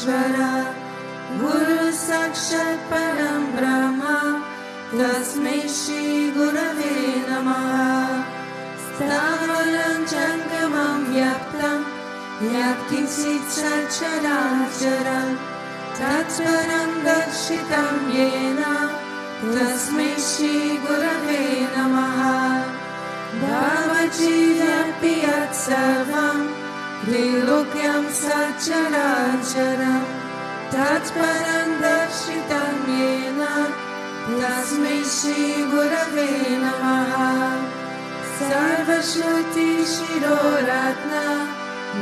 Bhutabhrteshwarnath Guru Sakshat Param Brahma Tasmai Shri Gurave Namaha Stavaram Changamam Vyaptam Yapkinchit Sacharacharam Tatparam Darshitam Yena Tasmai Shri Gurave Namaha Bhavajivapi Yat Sarvam Trilokyam Sacharacharam Tatparam Darshitam Yena Tasmai Shri Gurave Namaha Sarvashruti Shiroratna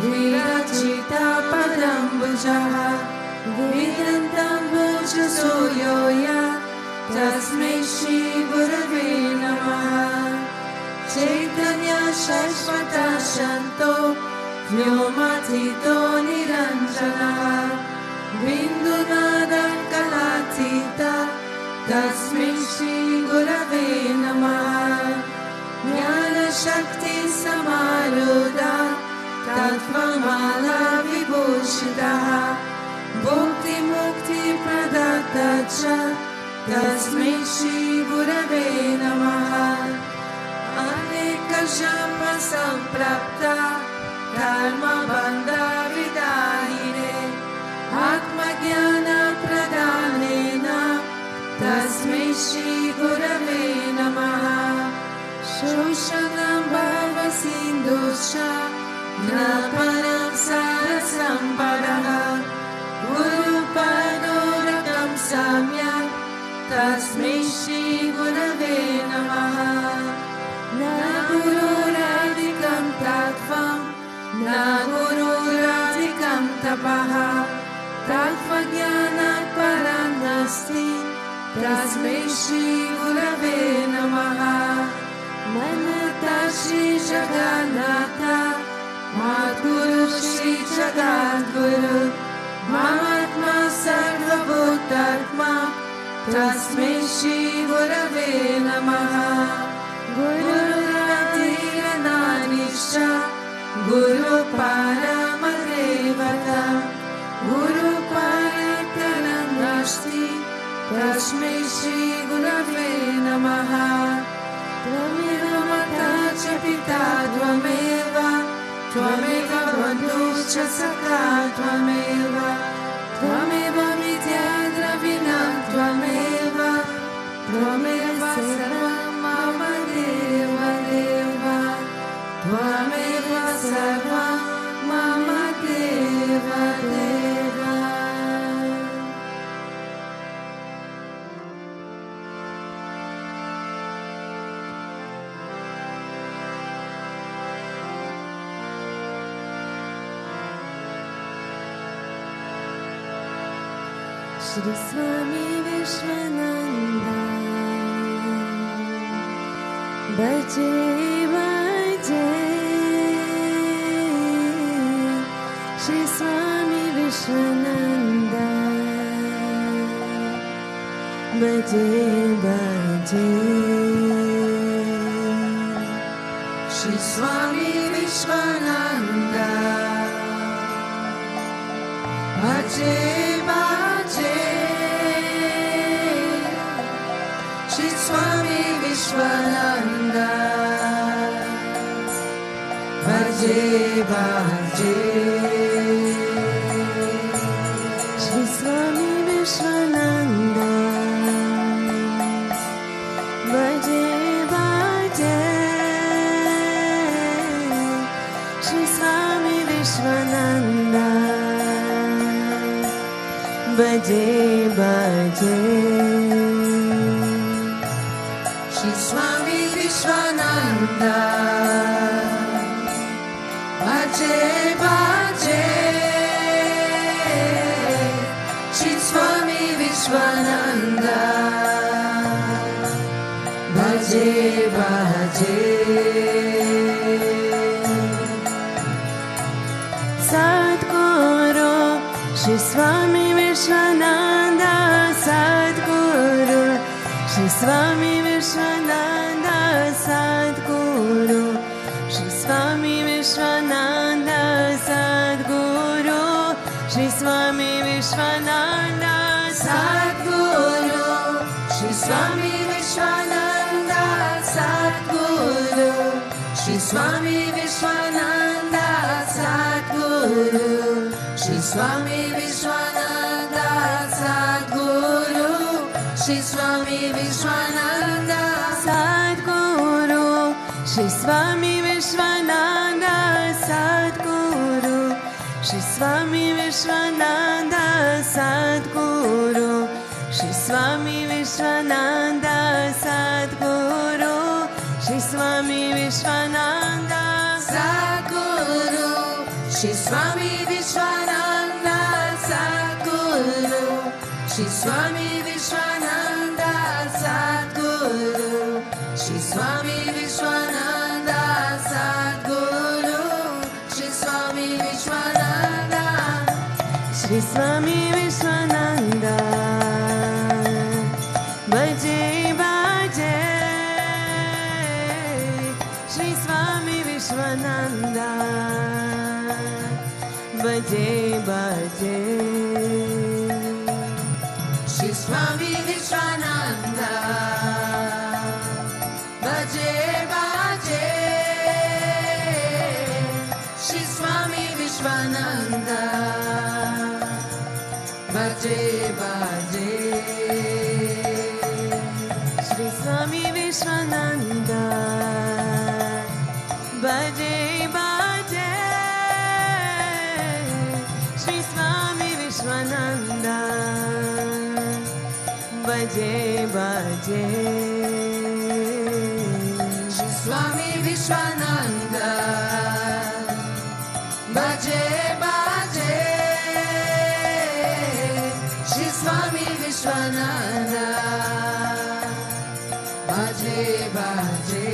Virachita Padambujaha Vedantam Bhuja Soyoya Tasmai Shri Gurave Namaha Chaitanya Shashvata Shanto Vyomatito Niranjanaha Bindunada Kalatita Tasmai Shri Gurave Namaha Jnana Shakti Samaruda Tattvamala Vibhushitaha Bhukti Mukti Pradatta Cha Tasmai Shri Gurave Namaha Aneka Japa Samprapta Karma Bandha Vidahine Atma Jnana Pradanena Tasmai Shri Gurave Namaha Shoshanam Bhava Sindhusha Naparam Sarasampadaha Guru Padorakam Samyak Tasmai Shri Gurave Namaha Na Guru Radhikam Tattvam Na Guru Radhikam Tapaha Tattva Jnanat Paranasti Tasmai Shri Gurave Namaha Manata Shri Jagannatha Madguru Shri Jagadguru Mamatma Sarvabhutartma Tasmai Shri Gurave Namaha Guru Ratira Nanisha Guru Paramadevata Guru Parataram Nashti Tasmai Shri Gurave Namaha Tvameva Mata Cha Pita Tvameva Tvameva Bandhu Cha Sakha Tvameva Tvameva Vidya Dravinam Tvameva Tvameva Sarvam Mama Deva Deva Tvameva Sarvam Mama Deva Deva Sri Swami Vishwananda Bhaje Bhaje Sri Swami Vishwananda Bhaje Bhaje Sri Swami Vishwananda Bhaje Bhaje Sri Swami Vishwananda Bhaje Bhaje Sri Swami Vishwananda Bhaje Bhaje Sri Swami Vishwananda Bhaje Bhaje Sri Swami Vishwananda Bhaje Bhaje Sri Swami Vishwananda Bhaje Bhaje Sadguru Sri Swami Vishwananda Sadguru Sri Swami Vishwananda Sadguru Sri Swami Vishwananda Sadguru Sri Swami Vishwananda Sadguru, Sri Swami Vishwananda Sadguru, Sri Swami Vishwananda Sadguru, Sri Swami Vishwananda Sadguru, Sri Swami Vishwananda Sadguru, Sri Swami Vishwananda Sadguru, Sri Swami Vishwananda Sadguru, Sri Swami Vishwananda Sadguru, Sri Swami Vishwananda Sadguru, Sri Swami Vishwananda Sadguru, Sri Swami Vishwananda Sadguru, Sri Swami Vishwananda Sadguru, Sri Swami Vishwananda, Sri Swami Vishwananda, Bhaje Bhaje, Sri Swami Vishwananda, Bhaje Bhaje, Sri Swami Vishwananda, Bhaje Bhaje, Sri Swami Vishwananda, Bhaje Bhaje, Sri Swami Vishwananda, Bhaje Bhaje, Sri Swami Vishwananda, Bhaje Bhaje, Sri Swami Vishwananda, Bhaje Bhaje, Sri Swami Vishwananda, Bhaje Bhaje,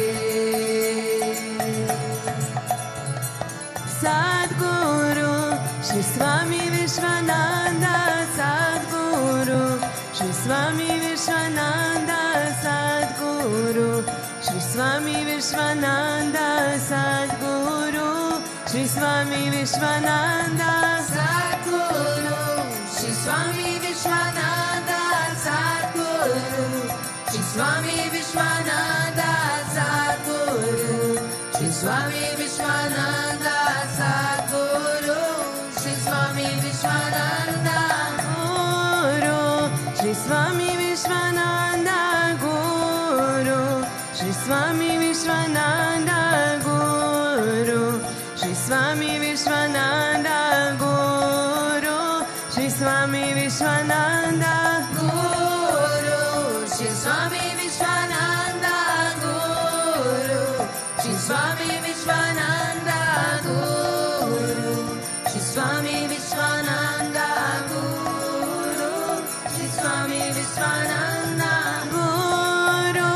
Sadguru, Sri Swami Vishwananda Sadguru, Sri Swami Vishwananda Sadguru, Sri Swami Vishwananda Sadguru, Sri Swami Vishwananda Sadguru, Sri Swami Vishwananda Sadguru, Sri Swami Vishwananda Sadguru, Sri Swami Vishwananda Sadguru, Sri Swami Vishwananda Guru, Sri Swami Vishwananda Guru, Sri Swami Vishwananda Guru, Sri Swami Vishwananda Guru, Sri Swami Vishwananda Guru, Sri Swami Vishwananda Guru, Sri Swami Vishwananda Guru, Sri Swami Vishwananda Guru, Sri Swami Vishwananda Guru,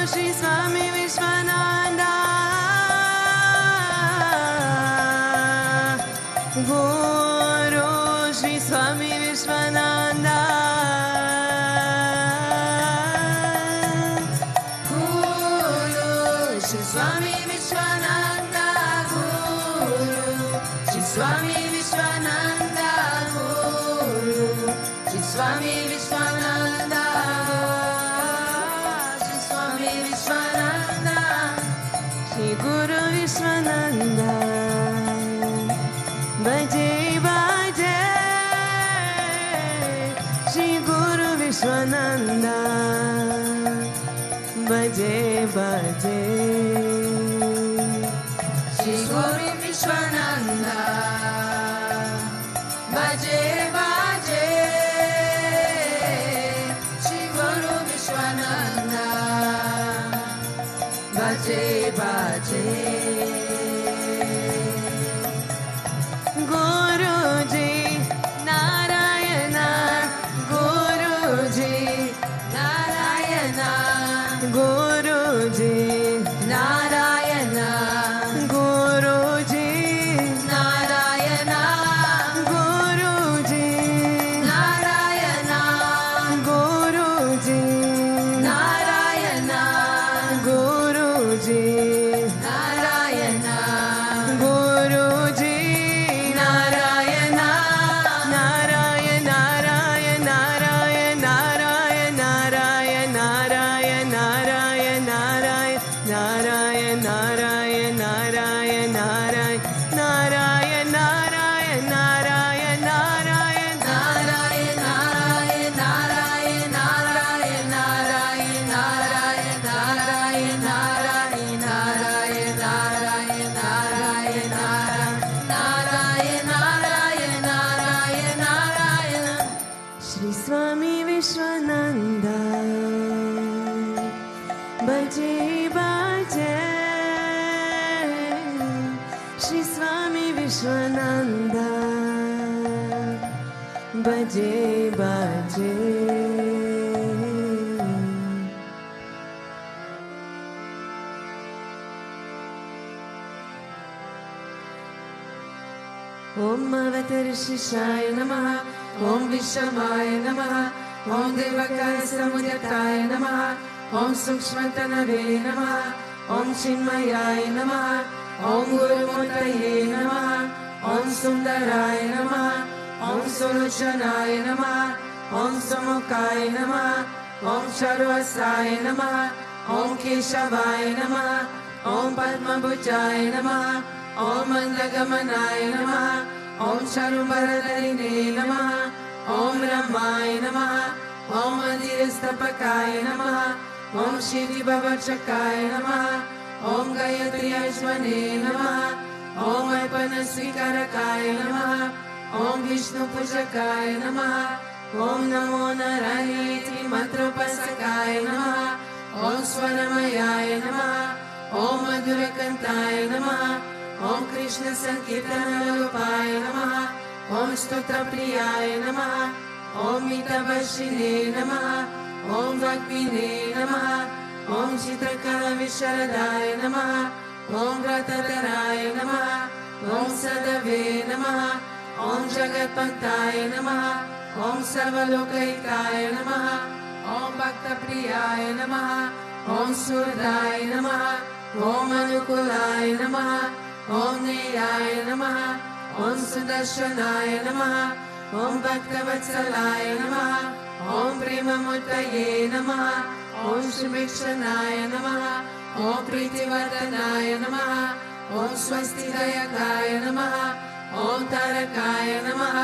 Sri Swami Vishwananda Guru, Sri Swami Vishwananda Guru, Sri Swami Vishwananda Guru, Sri Swami Vishwananda Guru, Sri Swami Vishwananda, Sri Swami Vishwananda, Sri Guru Vishwananda, Bhaje Bhaje, Sri Guru Vishwananda, Bhaje Bhaje, Sri Guru Vishwananda, Bhaje Bhaje, Sri Guru Vishwananda, Bhaje Bhaje, Guruji Narayana, Guruji Narayana, Guruji Narayana, Guruji Narayana, Guruji Narayana, Guruji Narayana, Guruji Narayana, Guruji Narayana, Narayana, बजे बाजे। ओम अवतरशिषाय नमः, ओम विश्वमाय नमः, ओम देवकाय समुदिताय नमः, ओम सूक्ष्मतनवे नमः, ओम चिन्मयाय नमः, ओम गुरुमूर्तये नमः, ओम सुंदराय नमः, ओम सुलोचनाय नमः, ओम सुमुखाय नमः, ओम सर्वसाय नमः, ओम केशवाय नमः, ओम पद्मभुजाय नमः, ओम मंदगमनाय नमः, ओम शरुंभरधरिणे नमः, ओम ब्रह्माय नमः, ओम मंदिरस्थपकाय नमः, ओम श्रीभवचकाय नमः, ओम गायत्री अश्वने नमः, ओम अर्पण स्वीकारकाय नमः, ओम विष्णु पूजकाय नमः, ओम नमो नारायणेति मंत्रोपासकाय नमः, ओम स्वरमयाय नमः, ओम मधुरकंठाय नमः, ओम कृष्ण संकीर्तनरूपाय नमः, ओम स्तोत्रप्रियाय नमः, ओम मितवर्षिणे नमः, ओम भक्तिने नमः, ओम चित्रकला विशारदाय नमः, ओम व्रतधराय नमः, ओम सदवे नमः, ओम जगत्पताय नमः, ओम सर्वलोकहिताय नमः, ओम भक्तप्रियाय नमः, ओम सुहृदाय नमः, ओम अनुकूलाय नमः, ओम नेयाय नमः, ओम सुदर्शनाय नमः, ओम भक्तवत्सलाय नमः, ओम प्रेममूर्तये नमः, ओम सुभिक्षणाय नमः, ओम प्रीतिवर्धनाय नमः, ओम स्वस्तिदायकाय नमः, ओम तारकाय नमः,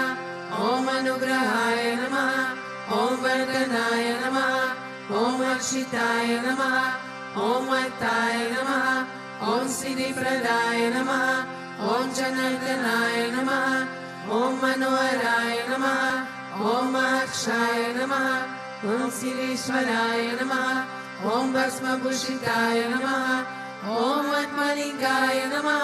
ओम अनुग्रहाय नमः, ओम वर्धनाय नमः, ओम अक्षिताय नमः, ओम अत्ताय नमः, ओम सिद्धिप्रदाय नमः, ओम जनार्दनाय नमः, ओम मनोहराय नमः, ओम अक्षाय नमः, ओम सिद्धेश्वराय नमः, ओम भस्मभूषिताय नमः, ओम आत्मलिंगाय नमः,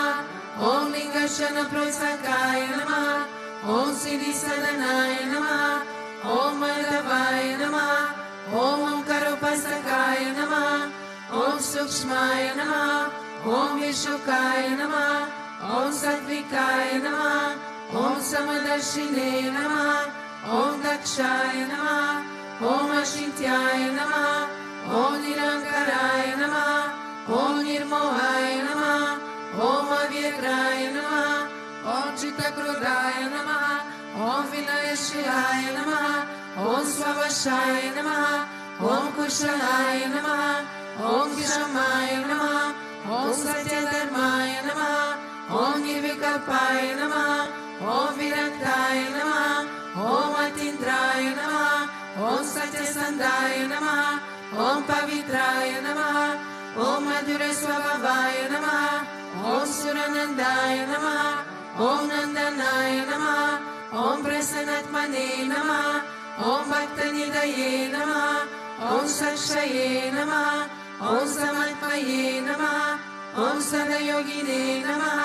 ओम लिंगशनप्रोत्सकाय नमः, ओम सिद्धिसदनाय नमः, ओम माधवाय नमः, ओम ओंकारोपासकाय नमः, ओम सूक्ष्माय नमः, ओम विशुकाय नमः, ओम सात्विकाय नमः, ओम समदर्शिने नमः, ओम दक्षाय नमः, ओम अचिंत्याय नमः, ओम निरंकाराय नमः, ओम निर्मोहाय नमः, ओम अव्यग्राय नमः, ओम चित्तक्रोधाय नमः, ओम विनयशीलाय नमः, ओम स्ववशाय नमः, ओम कुशलाय नमः, ओम क्षमाय नमः, ओम सत्यधर्माय नमः, ओम निर्विकल्पाय नमः, ओम विरक्ताय नमः, ओम अतीन्द्राय नमः, ओम सत्यसंधाय नमः, ओम पवित्राय नमः, ओम मधुर स्वभावाय नमः, ओम सुरनंदाय नमः, ओम नंदनाय नमः, ओम प्रसन्नात्मने नमः, ओम भक्तनिधये नमः, ओम साक्षये नमः, ओम समात्मये नमः, ओम सदयोगिने नमः,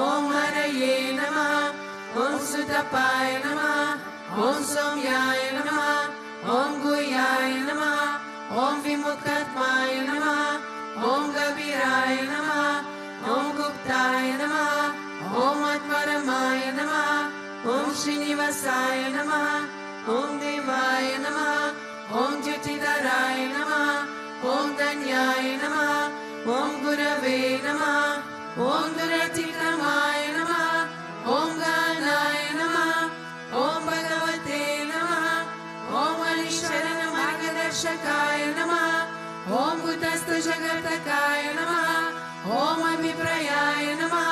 ओम हरये नमः, ओम सुतपाय नमः, ओम सौम्याय नमः, ओम गुह्याय नमः, ओम विमुक्तात्माय नमः, ओम गभीराय नमः, ओम गुप्ताय नमः, ओम आत्मरमाय नमः, ओम श्रीनिवासाय नमः, ओम देवाय नमः, ओम ज्योतिधराय नमः, ओम धन्याय नमः, ओम गुरवे नमः, ओम दुरतिक्रमाय नमः, ओम गानाय नमः, ओम भगवते नमः, ओम हरिशरण मार्गदर्शकाय नमः, ओम भूतस्थ जगतकाय नमः, ओम अभिप्रायाय नमः,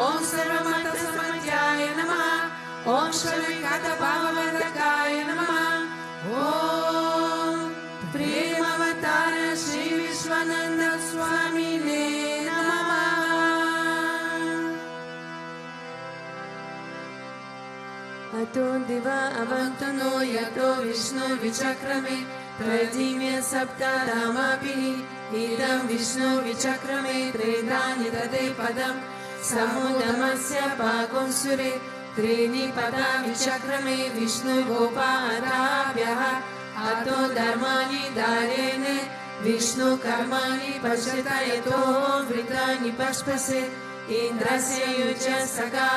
ओम सर्वमत समन्वयाय नमः, ओम श्रविकात भाववर्धकाय नमः, ओम प्रेम अवतार श्री विश्वानंद स्वामी ने नमः। अतो दिवा अवन्तनो यतो विष्णु विचक्रमे त्रैधीम्य सप्तारामाभिः इदं विष्णु विचक्रमे त्रेधानि ददे पदं समुदमस्य पागुंसुरे त्रीणि पदा विचक्रमे विष्णुगोपाराभ्यः अतो धर्माणि धारेणे विष्णुकर्माणि पश्यत यतो वृतानि पश्पसे इन्द्रस्य युज्य सखा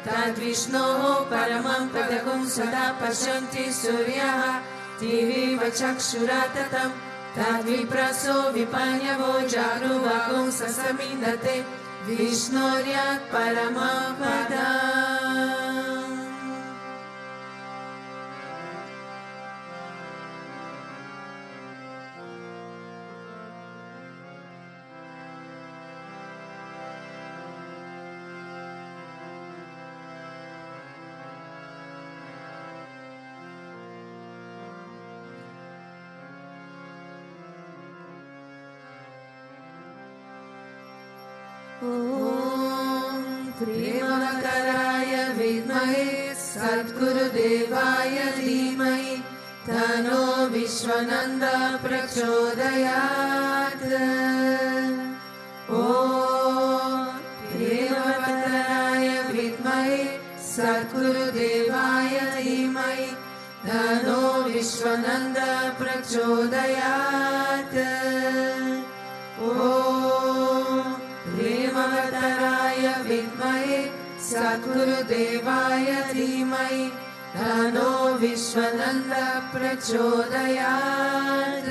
तद्विष्णोः परमं पदकं सदा पश्यन्ति सूर्यः दिविव चक्षुरा ततं तद्विप्रसो विपन्यवो जागृवागुं ससमिन्दते विष्णोर्यात् परमं पदम्। ॐ प्रेमकराय विद्महे सद्गुरुदेवाय धीमहि तन्नो विश्वनन्द प्रचोदयात्। ॐ प्रेमकराय विद्महे सद्गुरुदेवाय धीमहि तन्नो विश्वनन्द प्रचोदयात्। प्रेमवतराय विद्महे सद्गुरुदेवाय धीमहि तन्नो विश्वनन्द प्रचोदयात्।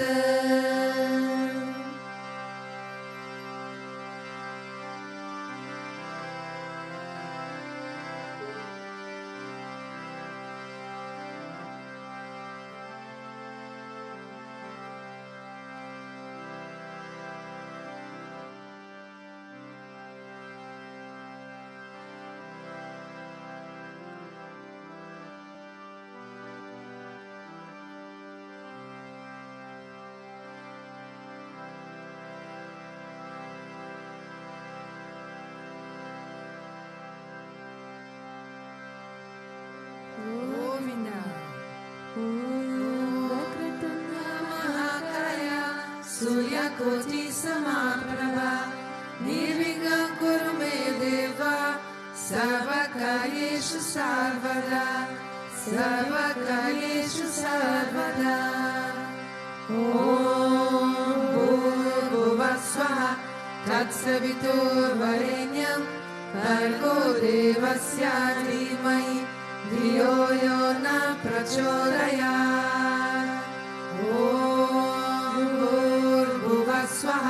सूर्यकोटि समाप्रभा निर्विघ्नं कुरु मे देव सर्वकार्येषु सर्वदा सर्वकार्येषु सर्वदा। ॐ भूर्भुवः स्वः तत्सवितुर्वरेण्यं भर्गो देवस्य धीमहि धियो यो न प्रचोदयात्। स्वः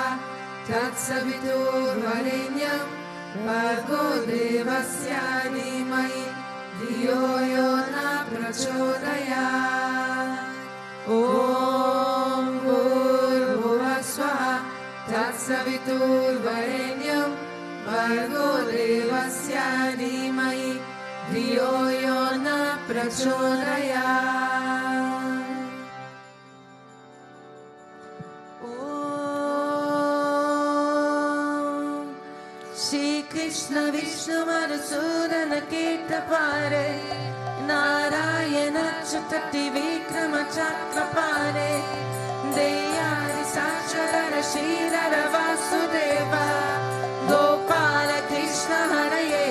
तत्सवितुर्वरेण्यं भर्गो देवस्य धीमहि धियो यो न प्रचोदयात्। ॐ भूर्भुवः स्वः तत्सवितुर्वरेण्यं भर्गो देवस्य धीमहि धियो यो न प्रचोदयात्। कृष्ण विष्णु मधुसूदन कीर्तपारे नारायण चतुर्थी विक्रम चक्रपारे देयादि साक्षर श्रीधर वासुदेव गोपाल कृष्ण हरये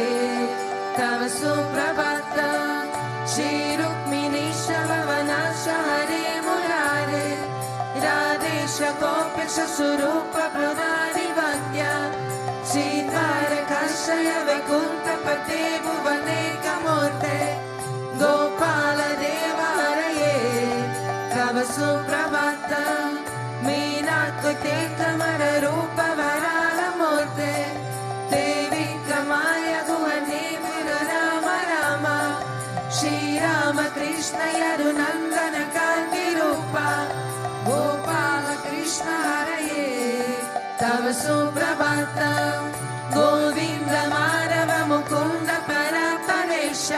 तव सुप्रभातम् श्री रुक्मिणीश भवनाश हरे मुरारे राधेश गोपेश स्वरूप प्रदारि वन्द्या श्रीद्वारकाशय वैकुण्ठपते भुवनेकमूर्ते गोपाल देव हरये तव सुप्रभातम् मीनाकृते कमल रूप वराहमूर्ते ते विक्रमाय गुहने राम राम श्रीराम कृष्ण यदुनन्दन कान्ति रूपा गोपाल कृष्ण हरये तव सुप्रभातम् गोविन्द माधव मुकुन्द परापरेश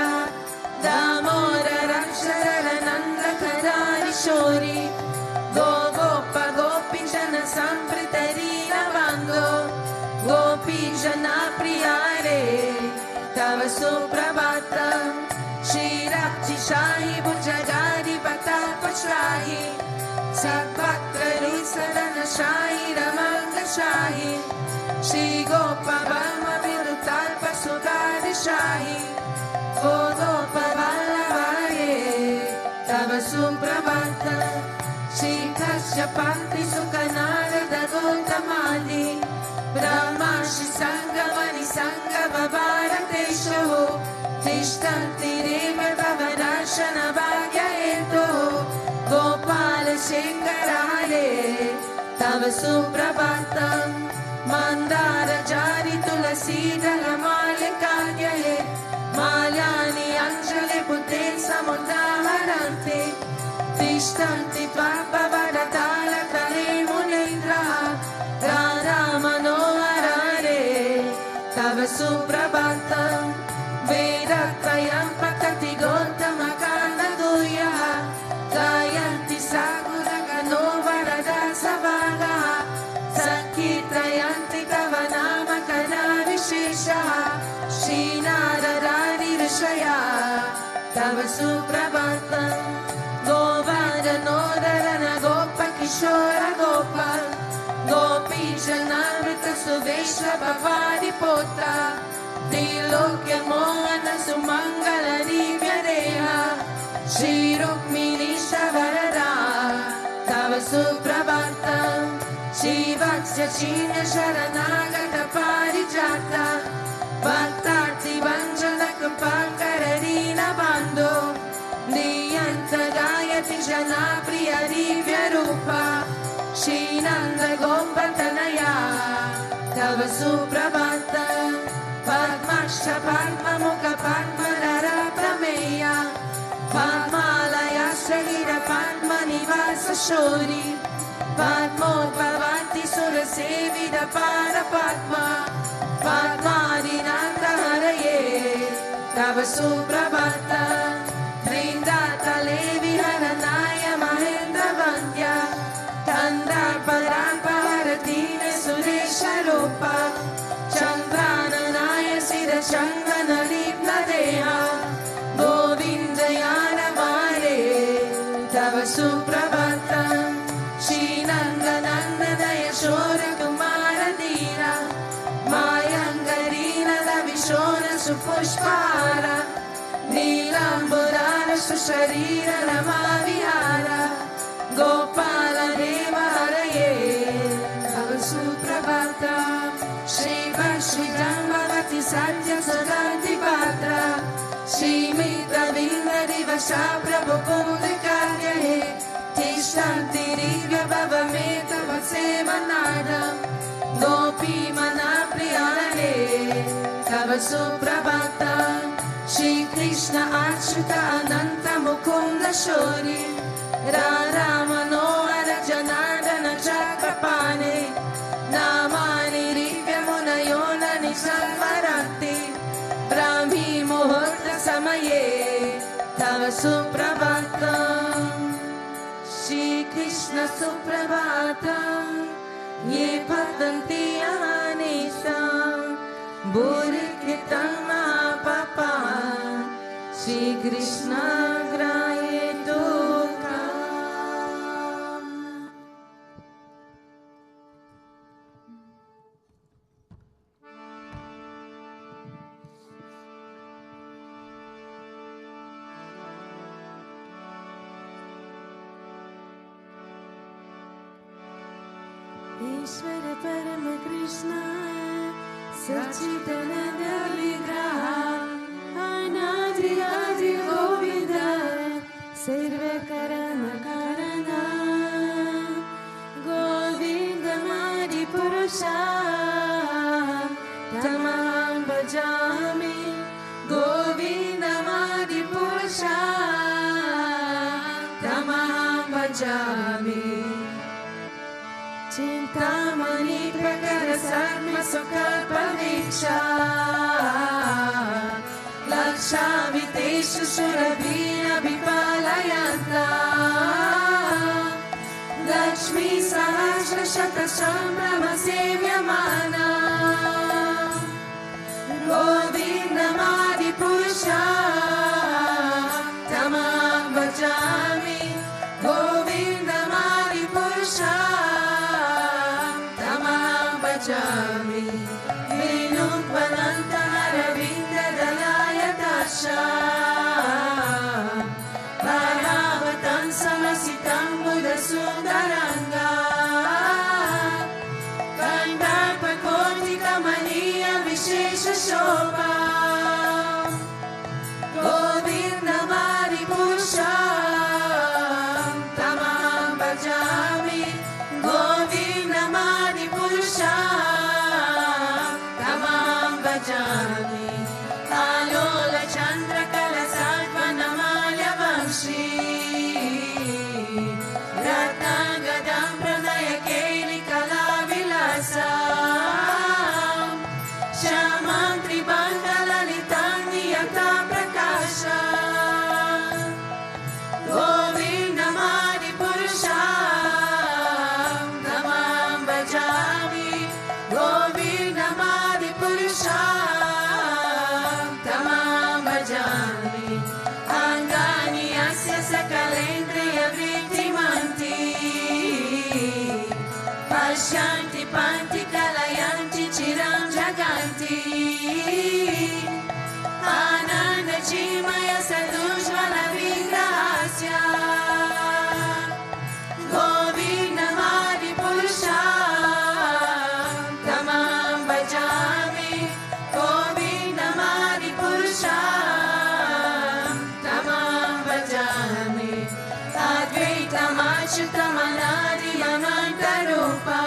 दामोदर अक्षर नन्द कदारिशोरि गो गोप गोपीजन सम्प्रीत लीलावाङ्गो गोपीजना प्रियारे तव सुप्रभातम् श्रीरक्षिशाहि भुजगारि प्रतापशाहि सद्भक्तरि सदनशाहि रमङ्गशाहि श्री गोप ब्रह्म विरुताल्प सुधारिशाहि Panti Sukanarada Gautamadi Brahmashi Sangamani Sangama Bharatesho Tishtanti Reva Bhavarashana Bhagya Eto Gopala Shenkarale Tava Suprabhatam Mandara Jari Tulasidara Malikadyahe Malyani Anjali Putten Samundaharante Tishtanti Tvabhavaratala Kale Munindra Radha Manoharare Tava Suprabhatam Vedatrayam Pakati Gautama Kana Guya Gayanti Sagura Gano Varada Savaga Sankirtayanti Tava Nama Kana Vishesha Shinararani Rishaya Tava Suprabhatam Govardhanodharana Gopa Kishora Gopa Gopi Janamrita Suveshra Bhavadi Pota Trilokya Mohana Sumangala Divya Deha Shri Rukmini Shavarada Tava Suprabhatam Shri Vatsya Chinya Sharanagata Parijata Bhaktarti Vanjana Kupankararina Bando Niyanta Gayati Jana Priya Divya Rupa Shinanda Gopatanaya Tava Suprabhatam Padmasha Padma Mukha Padma Rara Prameya Padmalaya Srahira Padma Nivasa Shori Padmopavati Surasevida Para Padma Padmadinanda Haraye Tava Suprabhatam Vrindata Levi Haranaya Mahendra Vandya Tanda Parampa Haratine Suresha Rupa Chandrananaya Sira Chandana Lipna Deha Govindayana Mare Tava Suprabhatam Shinandanandanaya Shora Kumara Dira Mayangarina Davishona Supushpara Nilamburana Susharira Ramavihara Gopala Deva Haraye Tava Suprabhatam Shri Vashi Jambavati Satya Sadanti Patra Shri Mitra Vindari Vasha Prabhu Pundikadyahe Tishtanti Rivya Bhavameta Vasemanadam Gopi Manapriyale Tava Suprabhatam Shri Krishna Achyuta Ananta Mukunda Shori Radha Manohara Janardana Chakrapane Namani Rivya Munayona Nisamvaranti Brahmi Muhurta Samaye Tava Suprabhatam Shri Krishna Suprabhatam Ye Patanti Anisam Burikritam Mahapapa Shri Krishna Graye Dukam. Ishvara Parama Krishna Sachidananda Vigraha Anadi Adi Govinda Sirve Karana Karana Govinda Madi Purusha Tamaham Bhajami Govinda Madi Purusha Tamaham Bhajami Chintamani Prakara Sarma Sukalpa Viksha Laksha Viteshu Surabhina Vipalayanta Lakshmi Sahasra Shata Sambrama Sevyamana Govinda Madi Purusha Tamam Bhajami Govinda Madi Purusha Bhajami Vinukvananta Aravinda Dalaya Dasha Bharavatam Samasitam Buddha Sundaranta bhajami, Govindamadi Purusha, Tamam bhajami, Alola Chandra Kala Sarvanamalya Vamshi, Ratnagadam Pranaya Keli Kala Vilasa, Shamantri Bandala Litani Yata Prakasha, Govindamadi Purusha, Tamam bhajami, Govindamadi Purusha, Tamam bhajami, Angani Asya Sakalendriya Vrittimanti, Pashyanti Panti Kalayanti Chiram Jaganti, Ananda Chimaya Sadujvala Vigrahasya, Govindamadi Purusha, Tamam bhajami, Govindamadi Purusha, Tamam bhajami, Advaitam Achyutam Anadiyam Anantarupa,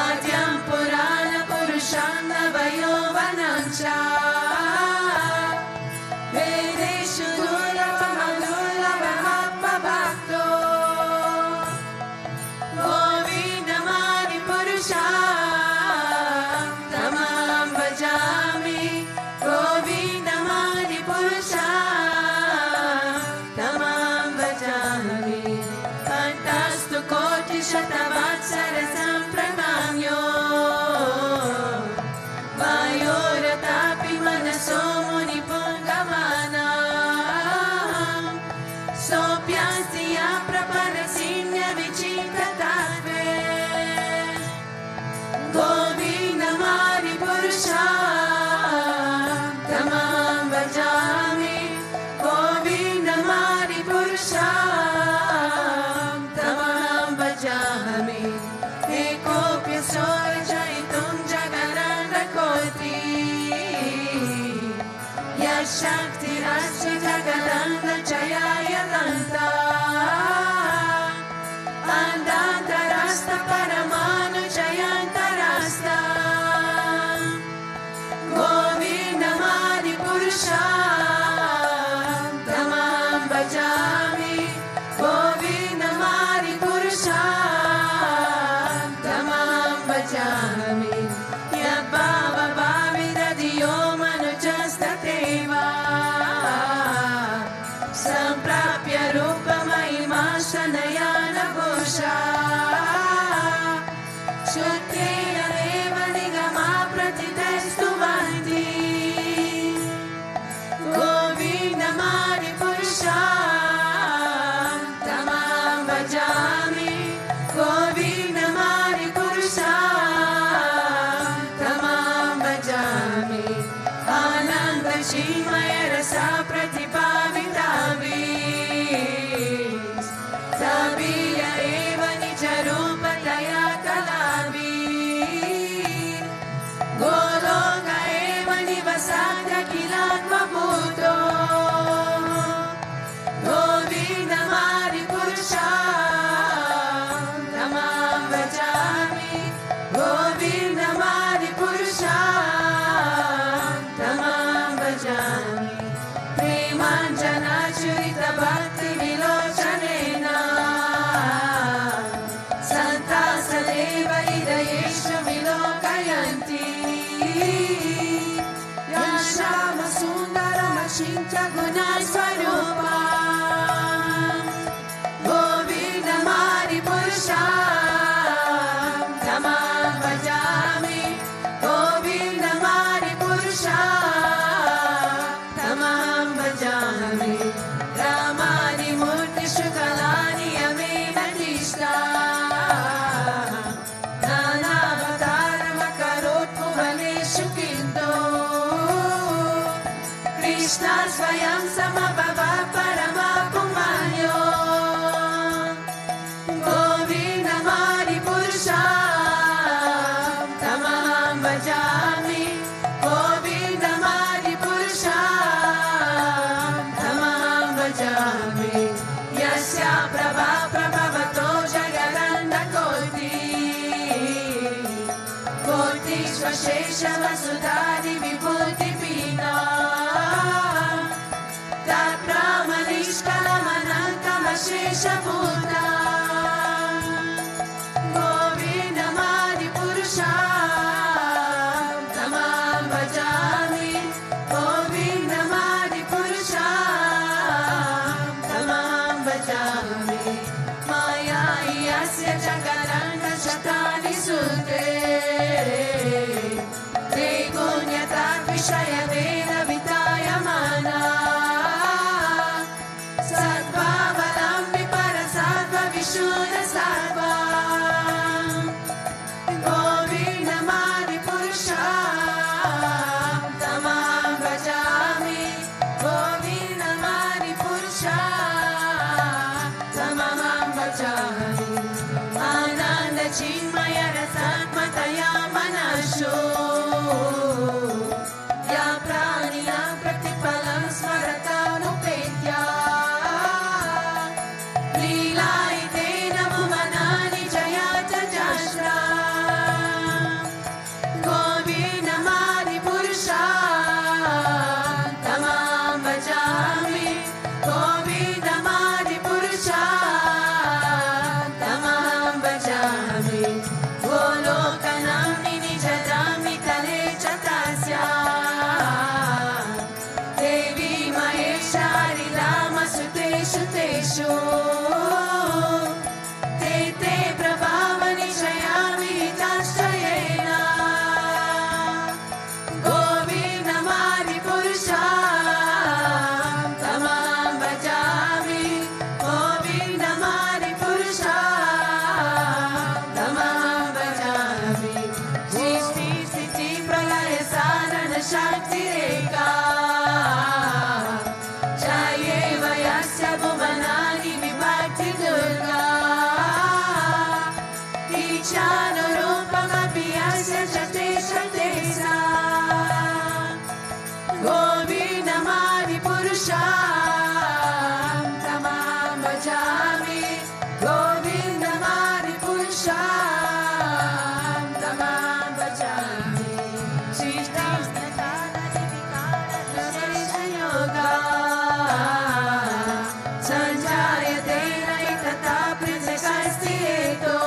Adyam Purana Purusham Navayovanancha, Vedeshu Durlabhamagurlabhamapabhakto, Govindamadi Purusha, Tamam bhajami, Govindamadi Purusha, Tamam bhajami, Pantastu Koti Shatavatsara Sampranamyo, Vayoratapi Manaso Muni Pungamana, Sopyasya Praparasinya Vichitatatve, Govindamadi Purusha, Tamam bhajami, Govindamadi Purusha, Tamam bhajami, Ekopya Sora Jaitum Jagananda Koti, Yashakti Rasya Jagananda Jayaya Danta, Andantarasta Paramanu Jayantarasta, Govindamadi Purusha, Tamam bhajami, Govindamadi Purusha, Tamam bhajami, Yabhava Bhavida Manujastateva, Samprapya Rupa Mahima Shanayana Bhusha, Shutreya Deva Nigama Pratitestu Vanti, Govindamadi Purusha, Tamam bhajami, Govindamadi Purusha, Tamam bhajami, Ananda Shimaya Rasa Pratipavitavis, Tabiya Eva Nija Rupa Daya Kalavis, Goloka Eva Nivasata Kilatma Bhuto, Govindamadi Purusha, Sudari Vibhuti Pina Tat Brahmanishkalamanantam Ashesha Bhuta Govindamadi Purusham Tamam Bhajami Govindamadi Purusham Tamam Bhajami Maya Yasya Jagaranda Shatani Sute Trigunyata Vishaya Veda Vitayamana Sadvavalambi Parasattva Vishuddha Sattva Govindamadi Purusham Tamam Bhajami Govindamadi Purusham Tamam Bhajami Ananda Chinmaya Rasatmataya Manasho Ya Praniya Pratipalam Smaratanupetya Leelaitena Bhuvanani Jayata Jashra Govindamadi Purusham Tamam Bhajami Govindamadi Purusham Tamam Bhajami Golokanamni Nijadami Tale Chatasya Devi Maheshari Rama Suteshu Teshu Te Prabhavani Shayami Hitashayena Govindamadi Purusham Tamam Bhajami Govindamadi Purusham Tamam Bhajami Srishti Siti Pralaya Sarana Shakti Reka Jayeva Yasya Bhuvanani Vibhakti Durga Ichanurupamapi Yasya Shate Shatesa Govindamadi Purusham Tamam Bhajami Govindamadi Purusham Tamam Bhajami Srishti Snatana Divikara Yoga Sanjayate Naitata Prinsakasti Eto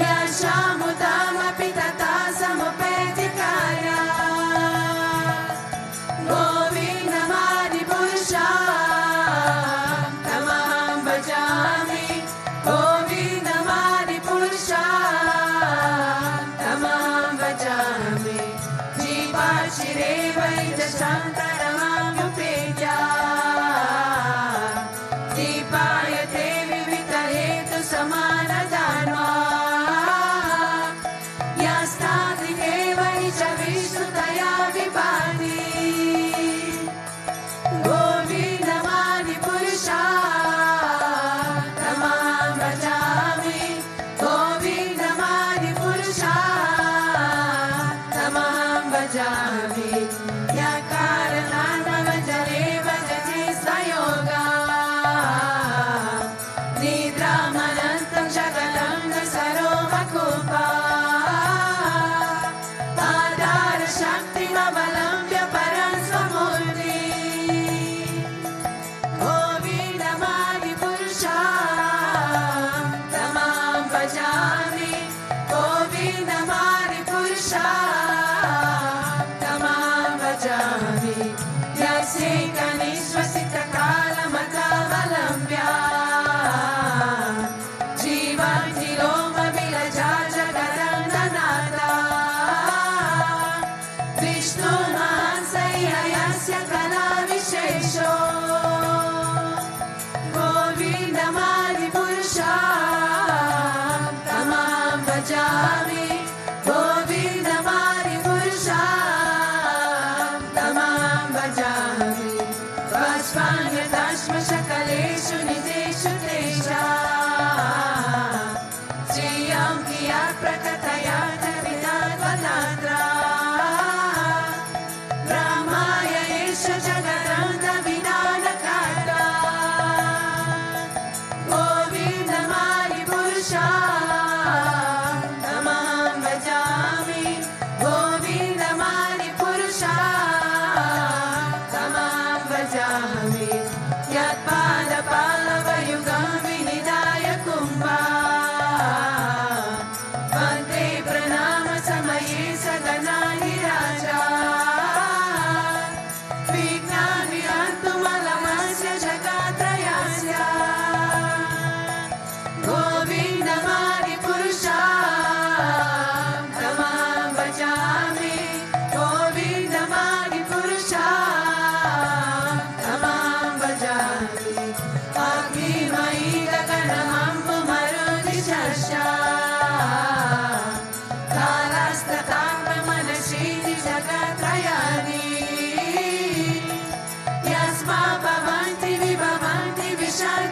Yashamudamapi Tata Samupeti Kaya Govindamadi Purusham Tamam Bhajami Govindamadi Purusham Tamam Bhajami Jiva Shireva Jashantaramam Yupetya Dipaya Devi Vitahetu Samana Dharma Yastati Deva Nicha Vishnutaya Vibhati Govindamadi Purusham Tamam Bhajami Govindamadi Purusham Tamam Bhajami Yakarananda Vajare Vajati Sayoga Nidramanantam Jagana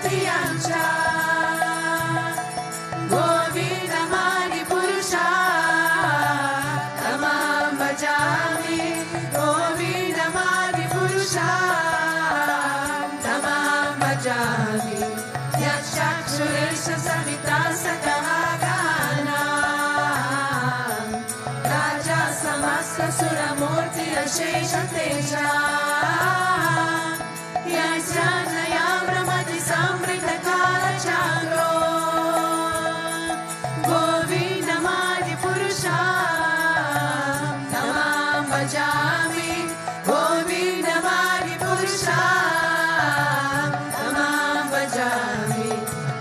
प्रियांचा गोविंदमादि पुरुषा तमाम भजामि गोविंदमादि पुरुषा तमाम भजामि यक्षुरेश सविता सकः गाना राजा समस्त सुरमूर्ति अशेष तेजा यज्ञया ब्रह्मति समृद्ध कालचारो गोविंदमादि पुरुषा तमाम भजामि गोविंदमादि पुरुषा तमाम भजामि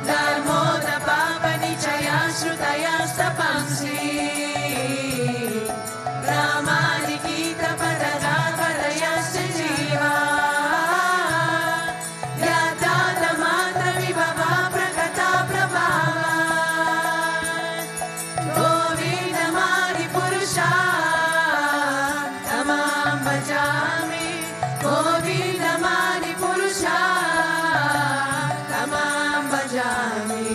धर्मोद पापनिचया श्रुतयस्तपंसि रामादिगीतपदगापदयश्च जीवा यदातमात्रविभवा प्रकटा प्रभावा गोविंदमादि पुरुषा तमाम भजामि गोविंदमादि पुरुषा तमाम भजामि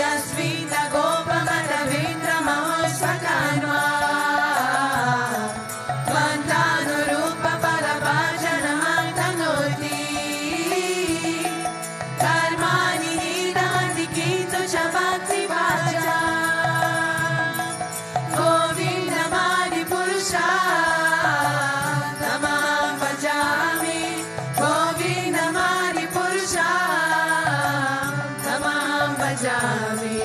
यस्मिन् गोपमदवेन्द्रमहोत्सकान्वा त्वन्तानुरूप परभाजनमन्तनोति कर्माणि निदहन्ति किन्तु च भक्तिभाजा गोविंदमादि पुरुषा तमाम भजामि गोविंदमादि पुरुषा तमाम भजामि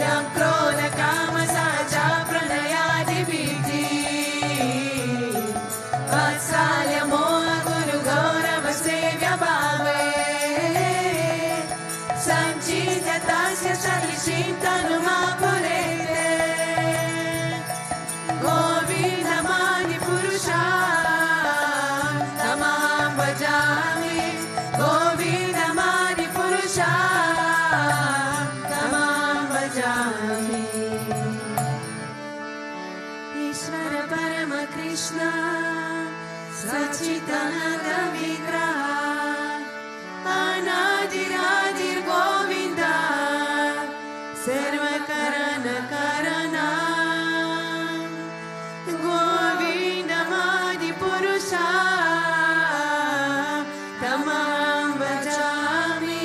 यं क्रोध काम सहजा प्रणयादिभिः वात्सल्य मोह गुरु गौरव सेव्य भावे सञ्चित्य तस्य सलिचिन्तनुमा पुरेते गोविंदमादि पुरुषा तमाम भजामि गोविंदमादि पुरुषा तमाम भजामि ईश्वर परम कृष्ण सच्चिदानन्द विग्रह अनादिरादिर् गोविन्द सर्वकरण करणा गोविंदमादि पुरुषा तमाम भजामि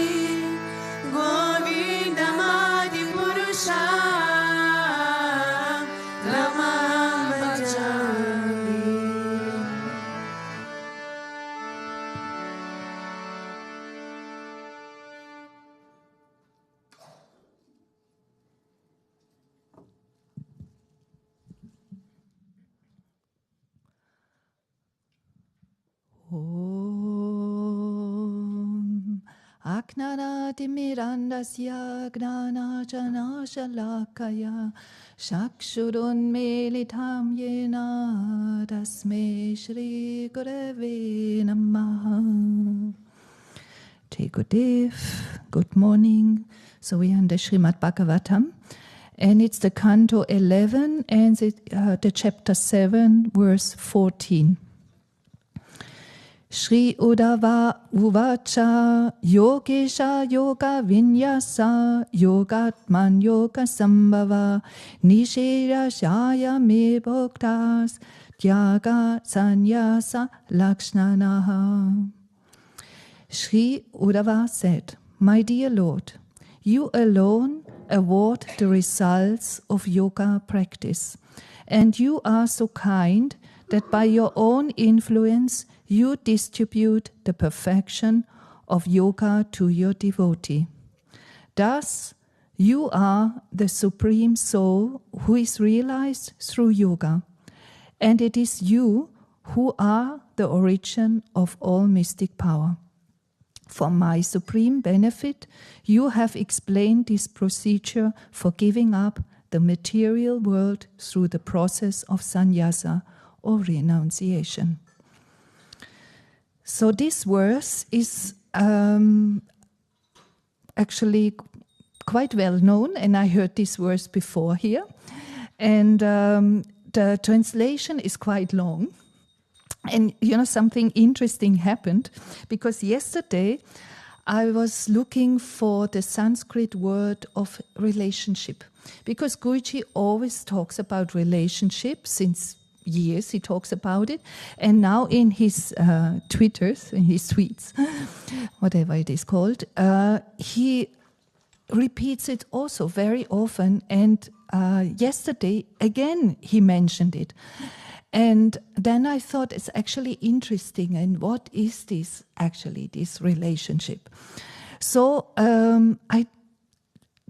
गोविंदमादि पुरुषा तमाम भजामि Om Aknanatimirandasya Gnanajanashalakaya Chakshurunmilitam Yena Tasmai Shri Gurave Namaha. Take good day, good morning. So we are in the Srimad Bhagavatam, and it's the canto 11 and the chapter 7, verse 14. Shri Uddhava Uvacha Yogesha Yoga Vinyasa Yogatman Yoga Sambhava Nishera Shaya Me Bhoktas Tyaga Sanyasa Lakshnanaha. Shri Uddhava said, "My dear Lord, you alone award the results of yoga practice, and you are so kind that by your own influence you distribute the perfection of yoga to your devotee. Thus, you are the Supreme Soul who is realized through yoga, and it is you who are the origin of all mystic power. For my supreme benefit, you have explained this procedure for giving up the material world through the process of sannyasa or renunciation." So this verse is actually quite well known, and I heard this verse before here. And the translation is quite long. And, you know, something interesting happened, because yesterday I was looking for the Sanskrit word of relationship, because Guruji always talks about relationship since years. He talks about it, and now in his Twitters, in his tweets, whatever it is called, he repeats it also very often. And yesterday again he mentioned it. And then I thought it's actually interesting, and what is this actually, this relationship? So I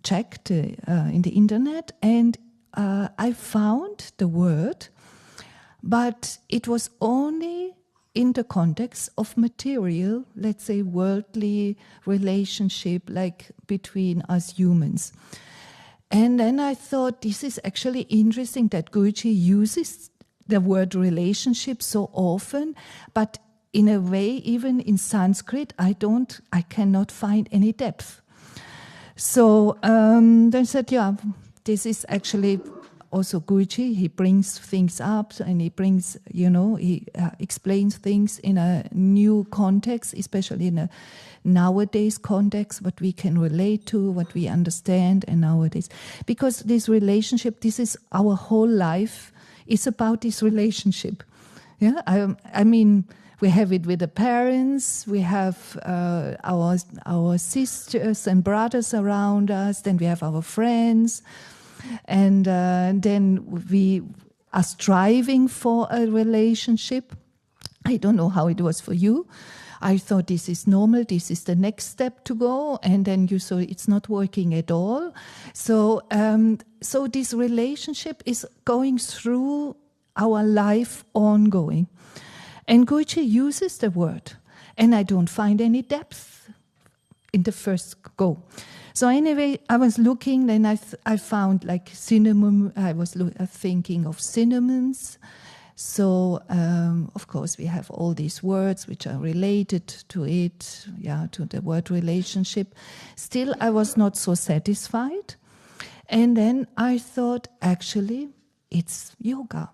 checked in the internet, and I found the word, but it was only in the context of material, let's say worldly relationship, like between us humans. And then I thought this is actually interesting that Guruji uses the word relationship so often, but in a way, even in Sanskrit, I cannot find any depth. So then I said, yeah, this is actually also Guruji. He brings things up, and he brings, he explains things in a new context, especially in a nowadays context, what we can relate to, what we understand, and nowadays. Because this relationship, this is our whole life. It's about this relationship. Yeah, I mean, we have it with the parents, we have our sisters and brothers around us, then we have our friends, and then we are striving for a relationship. I don't know how it was for you. I thought this is normal, this is the next step to go, and then you saw it's not working at all. So this relationship is going through our life ongoing. And Guruji uses the word, and I don't find any depth in the first go. So anyway, I was looking, then I found like synonym. I was thinking of synonyms. So, of course, we have all these words which are related to it, to the word relationship. Still, I was not so satisfied. And then I thought, actually, it's yoga.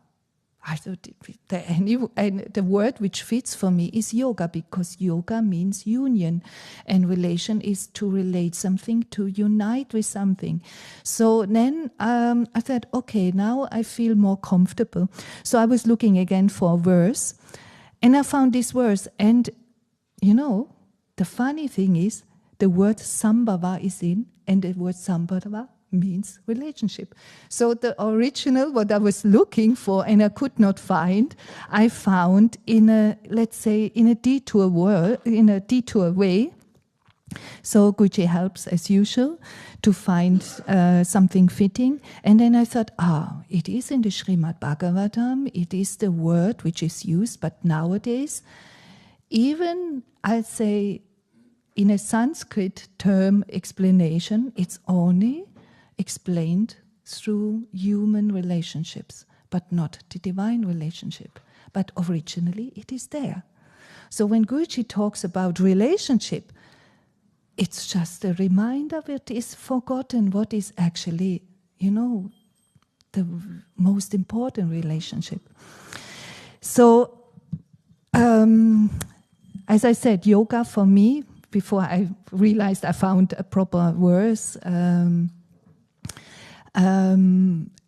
I thought the word which fits for me is yoga, because yoga means union, and relation is to relate something, to unite with something. So then I thought, okay, now I feel more comfortable. So I was looking again for a verse, and I found this verse. And the funny thing is, the word sambhava is in, and the word sambhava means relationship. So the original, what I was looking for and I could not find, I found in a detour way. So Guruji helps as usual to find something fitting. And then I thought, it is in the Srimad Bhagavatam, it is the word which is used, but nowadays, even I'd say in a Sanskrit term explanation, it's only explained through human relationships, but not the divine relationship. But originally it is there. So when Guruji talks about relationship, it's just a reminder that is forgotten what is actually, the most important relationship. So, as I said, yoga for me, before I realized I found a proper verse,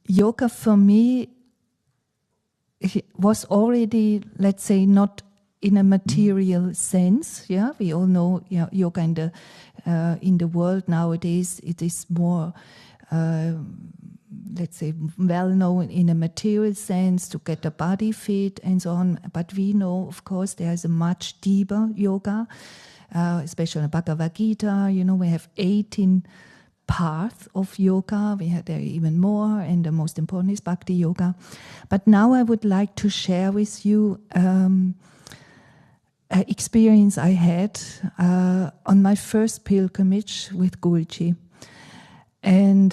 yoga for me was already, let's say, not in a material sense. Yeah, we all know yoga in the world nowadays. It is more, let's say, well known in a material sense to get the body fit and so on. But we know, of course, there is a much deeper yoga, especially in Bhagavad Gita. We have 18 paths of yoga. There are even more, and the most important is Bhakti Yoga. But now I would like to share with you an experience I had on my first pilgrimage with Guruji. And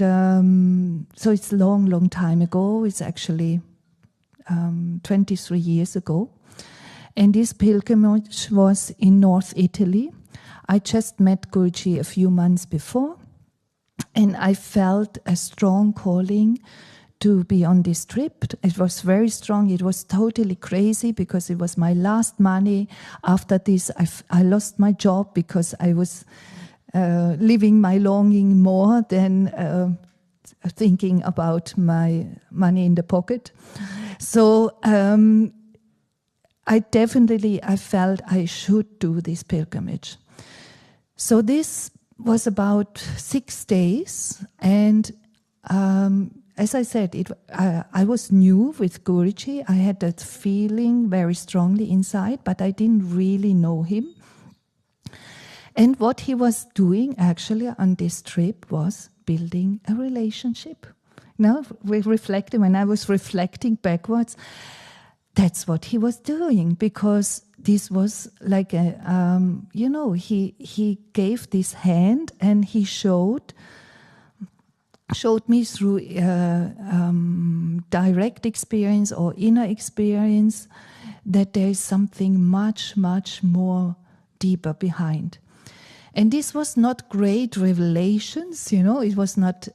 so it's a long time ago. It's actually 23 years ago. And this pilgrimage was in North Italy. I just met Guruji a few months before, and I felt a strong calling to be on this trip. It was very strong. It was totally crazy because it was my last money. After this, I lost my job because I was living my longing more than thinking about my money in the pocket. So I felt I should do this pilgrimage. So this was about 6 days, and as I said, I was new with Guruji. I had that feeling very strongly inside, but I didn't really know him. And what he was doing actually on this trip was building a relationship. Now, when I was reflecting backwards, that's what he was doing, because this was like he gave this hand and he showed me through direct experience or inner experience that there is something much, much more deeper behind. And this was not great revelations, it was not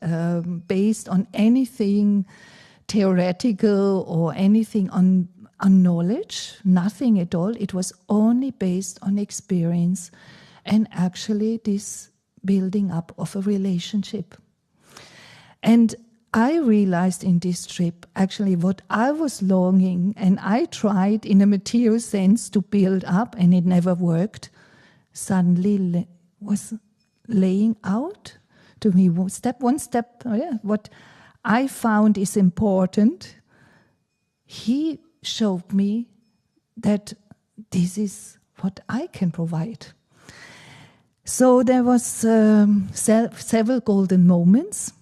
based on anything theoretical or anything on knowledge, nothing at all. It was only based on experience and actually this building up of a relationship. And I realized in this trip, actually, what I was longing, and I tried in a material sense to build up, and it never worked, suddenly was laying out to me one step. What I found is important. He showed me that this is what I can provide. So there was several golden moments.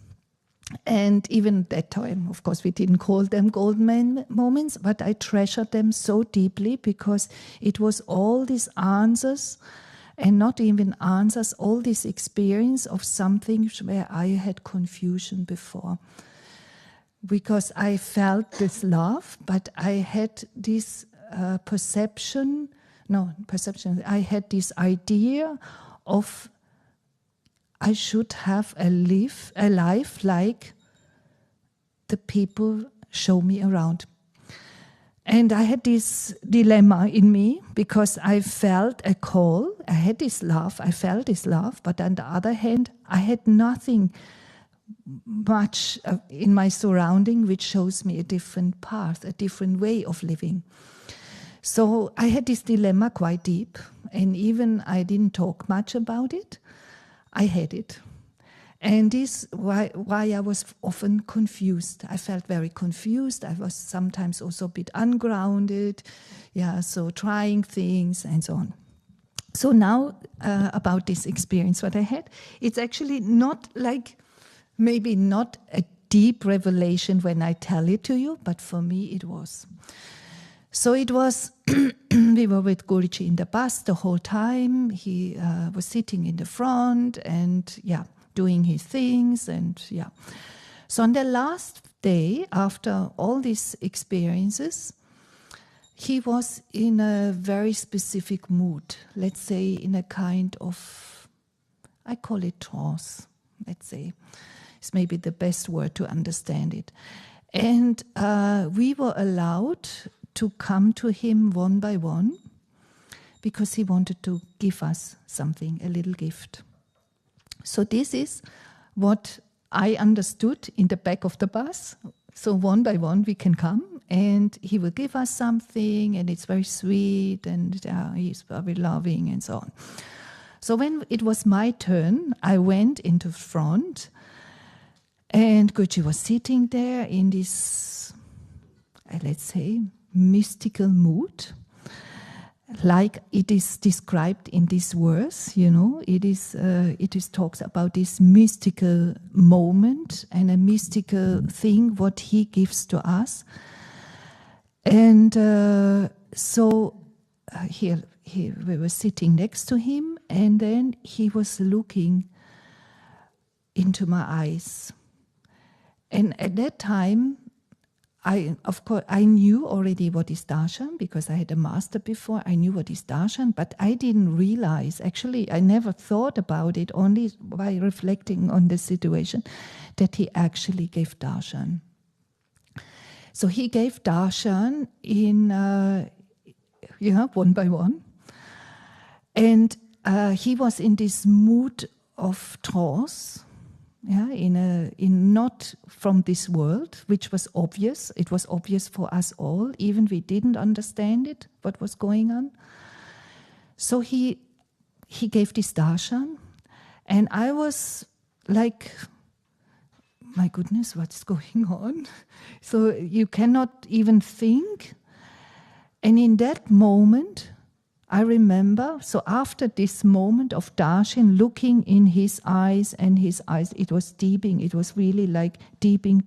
And even at that time, of course, we didn't call them golden moments, but I treasured them so deeply because it was all these answers, and not even answers, all this experience of something where I had confusion before. Because I felt this love, but I had this I had this idea of I should have a life like the people show me around. And I had this dilemma in me because I felt a call. I had this love, I felt this love, but on the other hand, I had nothing much in my surrounding which shows me a different path, a different way of living. So I had this dilemma quite deep, and even I didn't talk much about it. I had it. And this why I was often confused. I felt very confused. I was sometimes also a bit ungrounded. So trying things and so on. So now about this experience what I had, it's actually not like, maybe not a deep revelation when I tell it to you, but for me it was. So it was, we were with Guruji in the bus the whole time. He was sitting in the front and doing his things So on the last day, after all these experiences, he was in a very specific mood. Let's say in a kind of, I call it trance, let's say. It's maybe the best word to understand it. And we were allowed to come to him one by one because he wanted to give us something, a little gift. So this is what I understood in the back of the bus. So one by one we can come and he will give us something, and it's very sweet, and he's very loving and so on. So when it was my turn, I went into front, and Guruji was sitting there in this, let's say, mystical mood, like it is described in this verse. It is talks about this mystical moment and a mystical thing what he gives to us. And here we were sitting next to him, and then he was looking into my eyes. And at that time, I knew already what is Darshan because I had a master before. I knew what is Darshan, but I didn't realize, actually, I never thought about it, only by reflecting on the situation, that he actually gave Darshan. So he gave darshan in, one by one. And he was in this mood of trance, in not from this world, which was obvious. It was obvious for us all, even we didn't understand it, what was going on. So he gave this darshan, and I was like, my goodness, what's going on? So you cannot even think. And in that moment, I remember, so after this moment of darshan, looking in his eyes, and his eyes, it was deepening. It was really like deepening,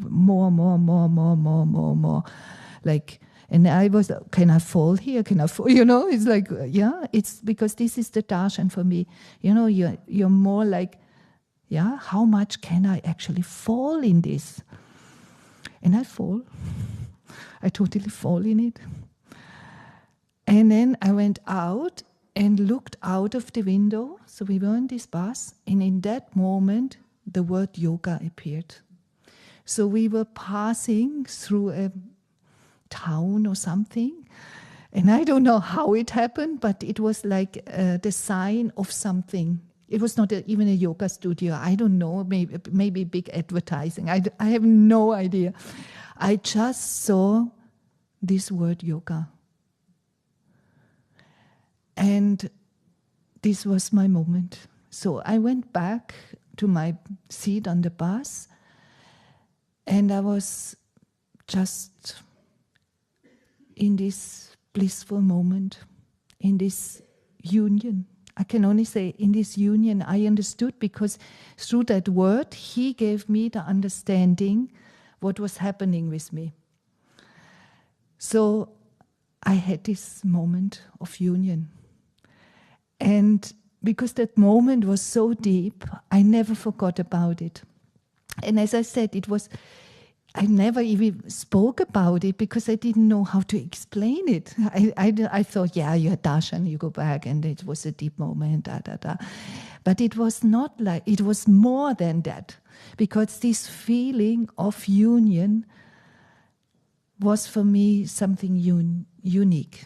more. Like, and I was, can I fall here? Can I fall? It's like, it's because this is the darshan for me. You're more like, how much can I actually fall in this? And I fall. I totally fall in it. And then I went out and looked out of the window. So we were in this bus, and in that moment, the word yoga appeared. So we were passing through a town or something, and I don't know how it happened, but it was like the sign of something. It was not even a yoga studio. I don't know, maybe big advertising. I have no idea. I just saw this word yoga. And this was my moment. So I went back to my seat on the bus, and I was just in this blissful moment, in this union. I can only say in this union I understood, because through that word he gave me the understanding what was happening with me. So I had this moment of union. And because that moment was so deep, I never forgot about it. And as I said, I never even spoke about it because I didn't know how to explain it. I thought, you had darshan, you go back, and it was a deep moment, But it was not like, it was more than that. Because this feeling of union was for me something unique.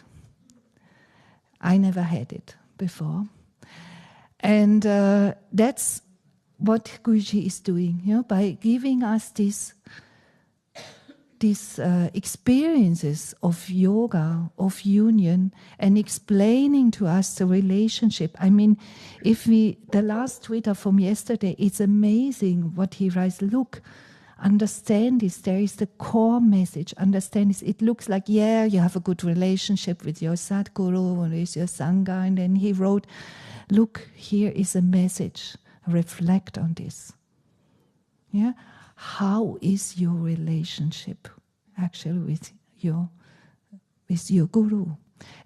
I never had it before. And that's what Guruji is doing, by giving us these experiences of yoga, of union, and explaining to us the relationship. I mean, the last Twitter from yesterday, it's amazing what he writes. Look, understand this. There is the core message. Understand this. It looks like, you have a good relationship with your Sadguru or with your Sangha. And then he wrote, look, here is a message. Reflect on this. Yeah? How is your relationship actually with your Guru?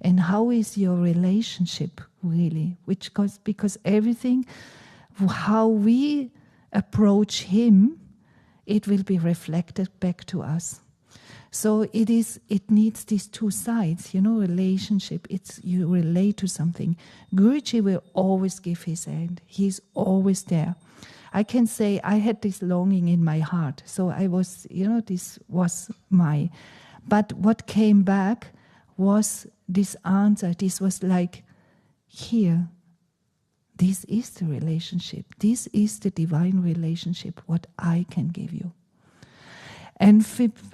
And how is your relationship really? Because everything, how we approach him, it will be reflected back to us. So it needs these two sides, relationship. You relate to something. Guruji will always give his hand. He's always there. I can say I had this longing in my heart. So I was, this was but what came back was this answer. This was like, here, this is the relationship. This is the divine relationship, what I can give you. And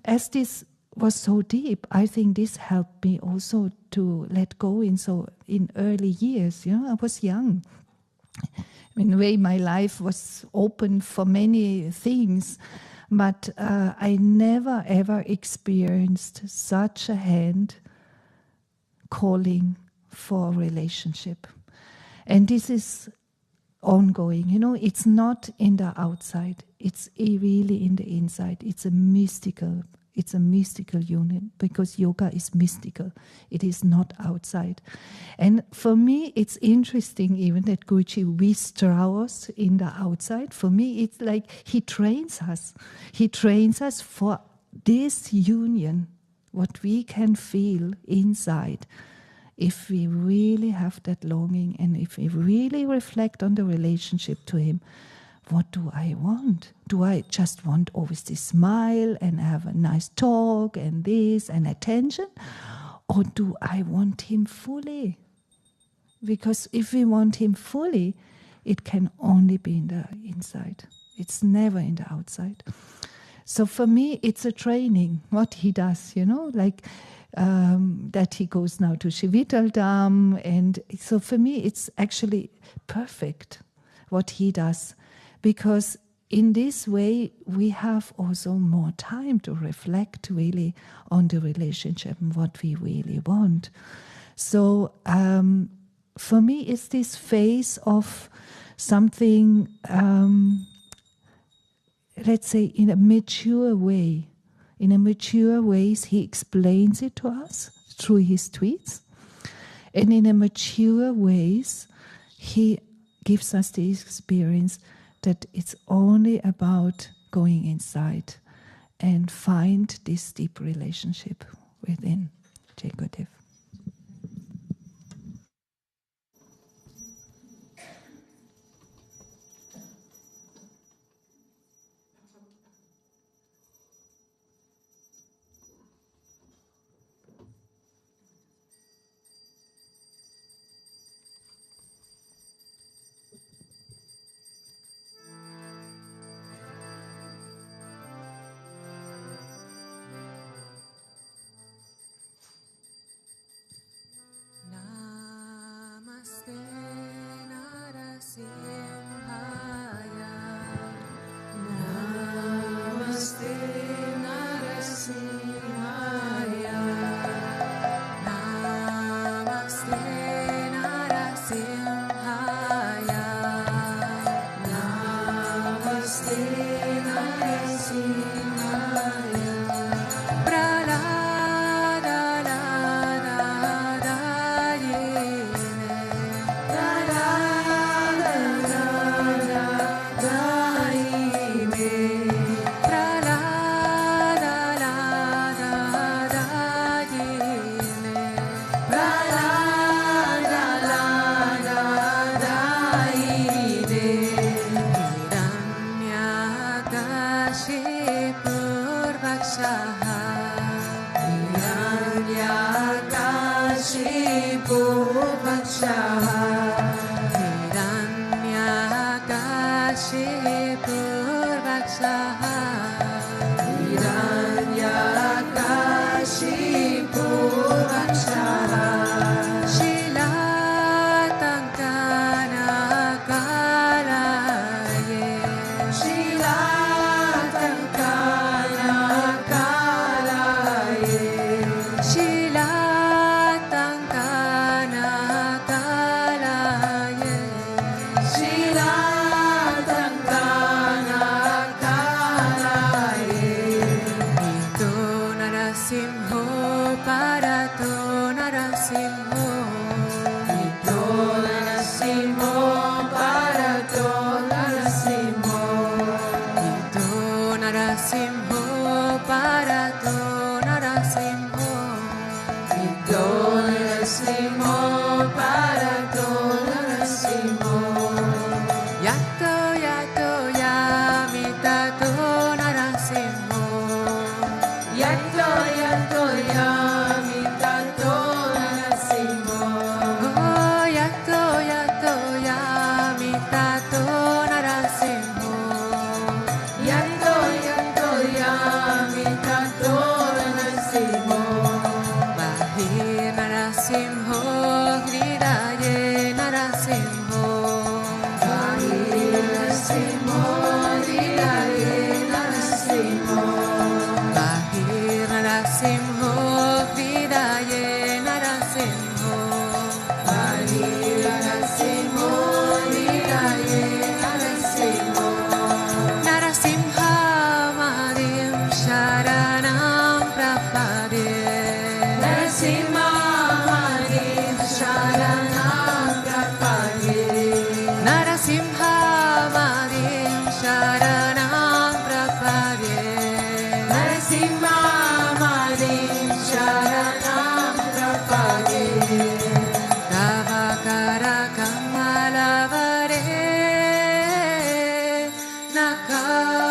as this was so deep, I think this helped me also to let go in early years. I was young. In a way, my life was open for many things, but I never ever experienced such a hand calling for a relationship. And this is ongoing. It's not in the outside. It's really in the inside. It's a mystical union, because yoga is mystical. It is not outside. And for me, it's interesting even that Guruji withdraws in the outside. For me, it's like he trains us. He trains us for this union, what we can feel inside. If we really have that longing, and if we really reflect on the relationship to him, what do I want? Do I just want always this smile and have a nice talk and this and attention? Or do I want him fully? Because if we want him fully, it can only be in the inside. It's never in the outside. So for me, it's a training, what he does, like that he goes now to Shivitaldam. And so for me, it's actually perfect what he does. Because in this way, we have also more time to reflect really on the relationship and what we really want. So for me, it's this phase of something, let's say, in a mature way. In a mature ways, he explains it to us through his tweets. And in a mature ways, he gives us the experience that it's only about going inside and find this deep relationship within. Jai Gurudev.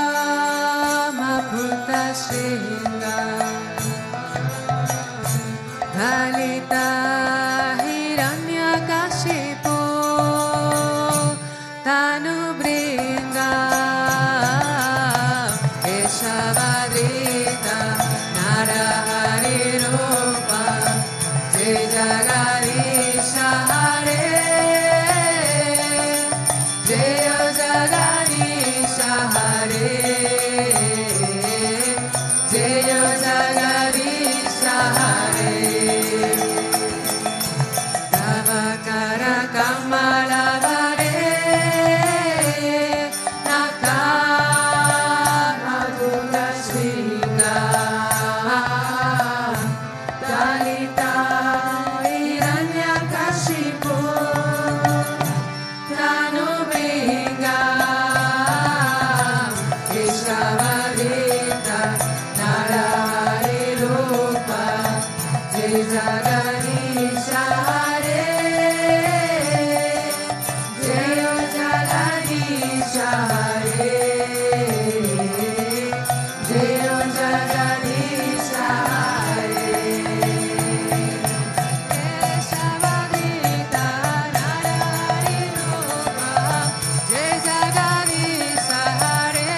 Nakama Puta Sringa Dalita Hiranyakashipu Tanu Bringa Keshavadrita Narahari Rupa Jai Jagarisha Hare Jai Jagarisha Hare Jai Jagarisha Hare Tavakara Kamala Vare Nakama Dula Sringa Dalita Hiranyakashipu Tanu Bringa Keshavadita Narahari Rupa Jai Jagarisha Hare Jai Jagarisha Hare Jai Jagarisha Hare Keshavadita Narahari Rupa Jai Jagarisha Hare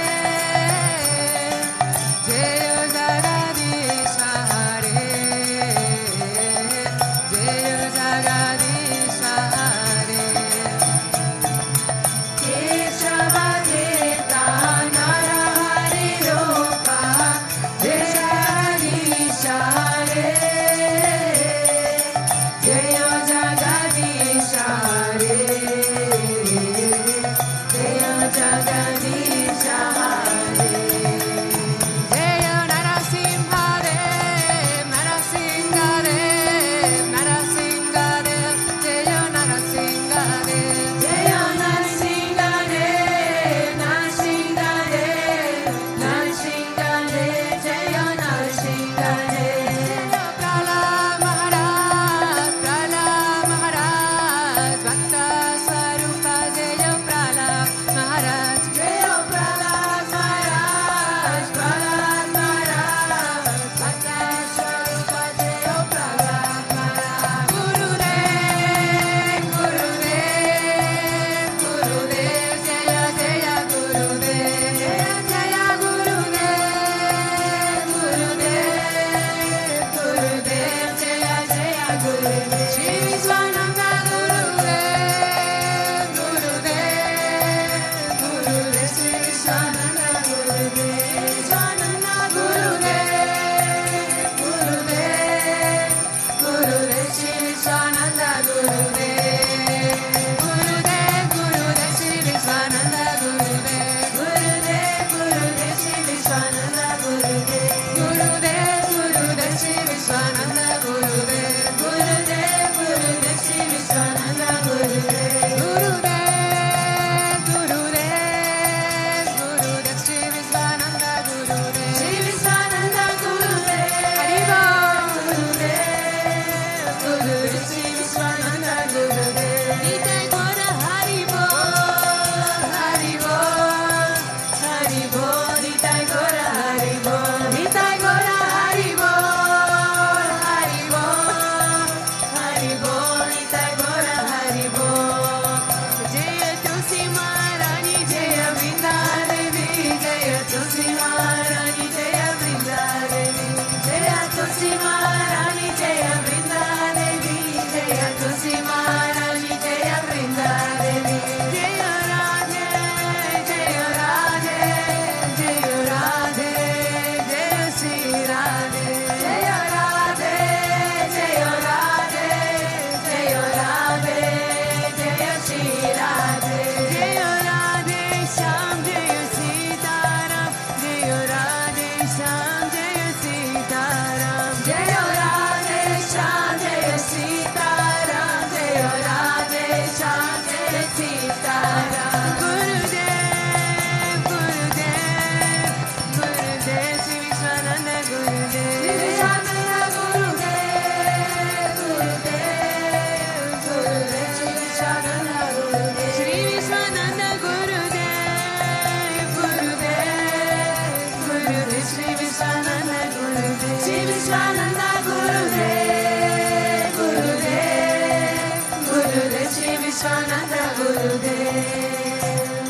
Vishwananda Gurudev.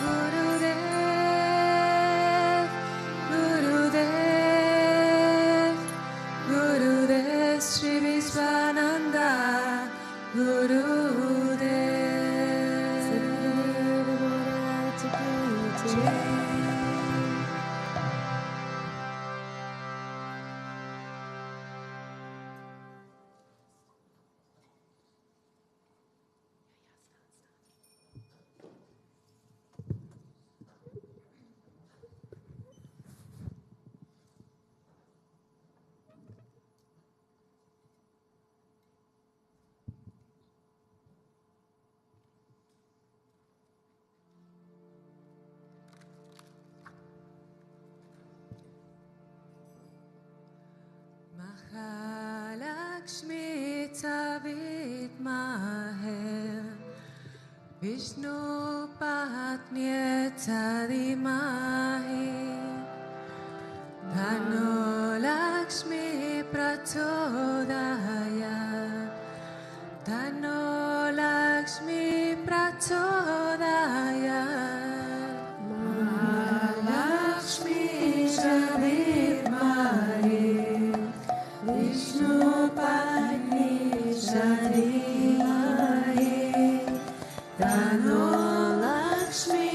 Gurudev, Gurudev, Gurudev, Sri Vishwananda Gurudev. Mahalakshmi Tabit Maher Vishnu Patnya Tadimahi Dhano Lakshmi Prachodaya Dhano Lakshmi Prachodaya Mahalakshmi Tabit Maher Vishnu Patni Shadimahi Dhano Lakshmi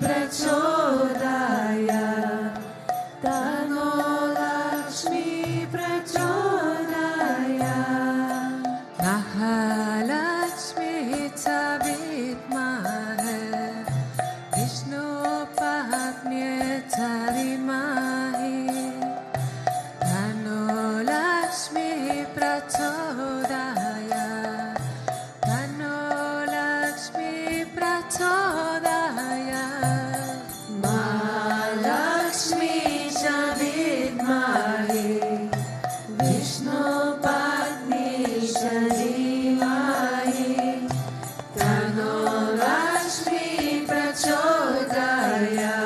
Prachodaya Dhano Lakshmi Prachodaya Mahalakshmi Tabit Maher Vishnu Patnya Tadimahi Dhano Lakshmi Prachodaya Dhano Lakshmi Prachodaya Mahalakshmi Tabit Maher Vishnu Patni Shadimahi Dhano Lakshmi Prachodaya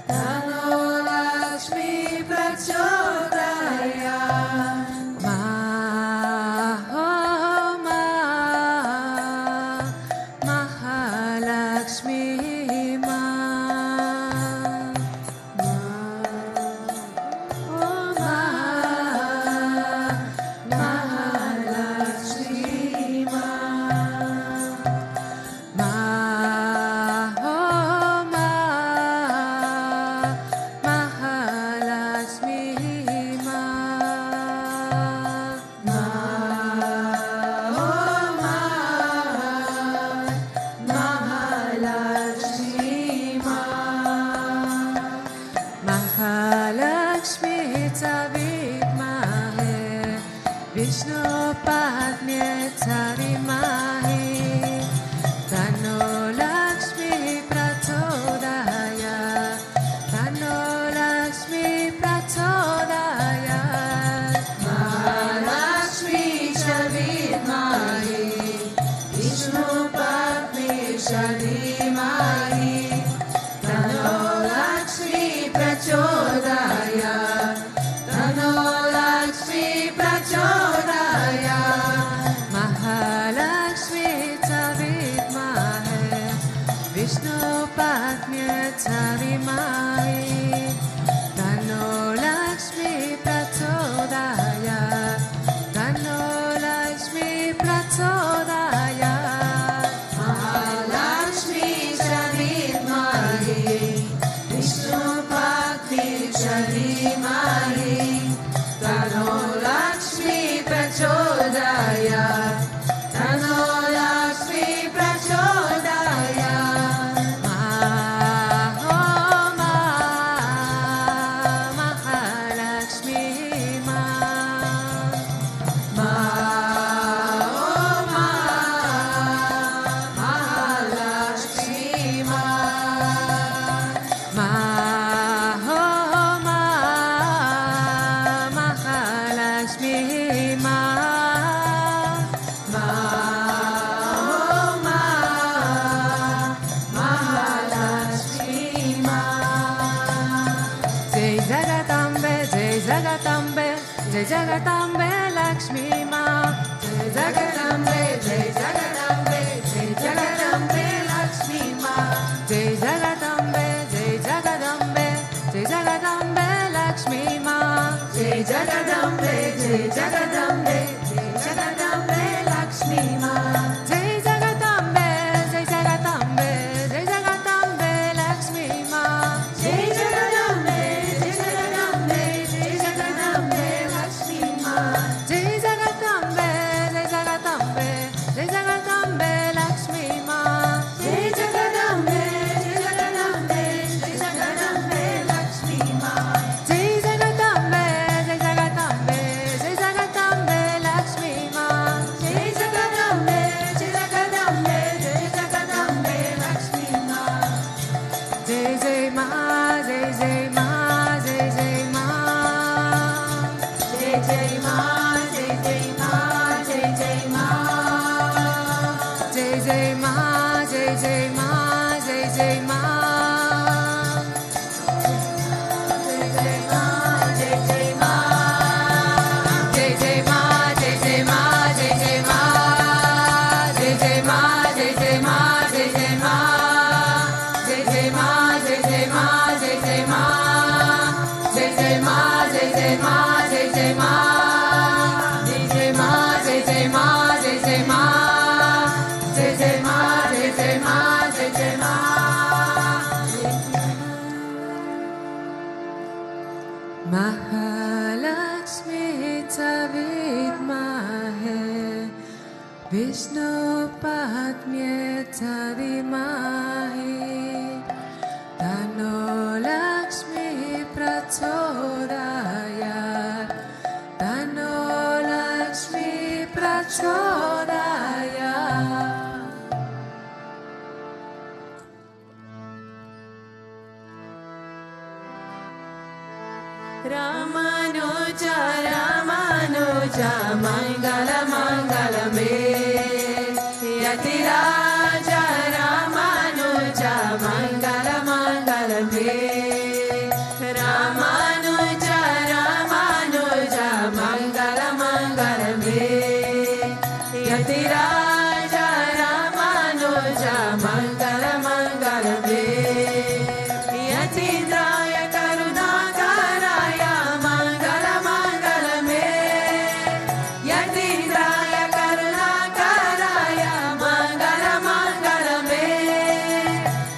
Dhano Lakshmi Prachodaya Mahalakshmi Mahalakshmi Tabit Maher Vishnu Patnya Tadimahi Dhano Lakshmi Prachodaya Dhano Lakshmi Prachodaya Mahalakshmi Tabit Maher Vishnu Patni Shadimahi Dhano Lakshmi Prachodaya Dhano Lakshmi Prachodaya Mahalakshmi Tabit Maher Vishnu Patnya Tadimahi Dhano Lakshmi Prachodaya Dhano Lakshmi Prachodaya Mahalakshmi Tabit Maher Vishnu Patni Shadimahi Dhano Lakshmi Prachodaya Dhano Lakshmi Prachodaya Mahalakshmi Jai Jagatambe Lakshmi Ma, Jai Jagatambe, Jai Jagatambe, Jagadambe Lakshmi Ma. Jai Jagadambe, Jai Jagadambe, Jai Jagadambe Lakshmi Ma. Jai Jagadambe, Jai Jagadambe, Jai Jagadambe Lakshmi Ma. Jai Jagadambe, Jai Jagadambe, Jai Jagadambe Lakshmi Ma. Jai Jagadambe, Jai Jagadambe, Jai Jagadambe Lakshmi Ma. Jai Jagadambe, Jai Jagadambe, Jai Jagadambe Lakshmi Ma. Jai Jagadambe, Jai Jagadambe, Jai Jagadambe Lakshmi Ma. Jai Jagadambe, Jai Jagadambe, Jai Jagadambe Lakshmi Ma. Jai Jai Ma, Jai Jai Ma, Jai Jai Ma. Jai Jai Ma, Jai Jai Ma, Jai Jai Ma. Jai Jai Ma, Jai Jai Ma, Jai Jai Ma. Jai Jai Ma, Jai Jai Ma. Jai Jai Ma, Jai Jai Ma, Jai Jai Ma. Jai Jai Ma, Jai Jai Ma, Jai Jai Ma. Jai Jai Ma, Jai Jai Ma, Jai Jai Ma. Jai Jai Ma, Jai Jai Ma, Jai Jai Ma. Jai Jai Ma, Jai Jai Ma, Jai Jai Ma. Jai Jai Ma, Jai Jai Ma, Jai Jai Ma. Mahalakshmi Tavidmahe Vishnu Padme Tavimahi Tano Lakshmi Prachodayat Tano Lakshmi Prachodayat. Ramanuja, Ramanuja, Mangala Mangala Me. Yatiraja, Ramanuja, Mangala Mangala Me. Ramanuja, Ramanuja, Mangala Mangala Me. Yatiraja, Ramanuja, Mangala Mangala Me. Yatindraya Karunakaraya Mangala Mangala Me. Yatindraya Karunakaraya Mangala Mangala Me.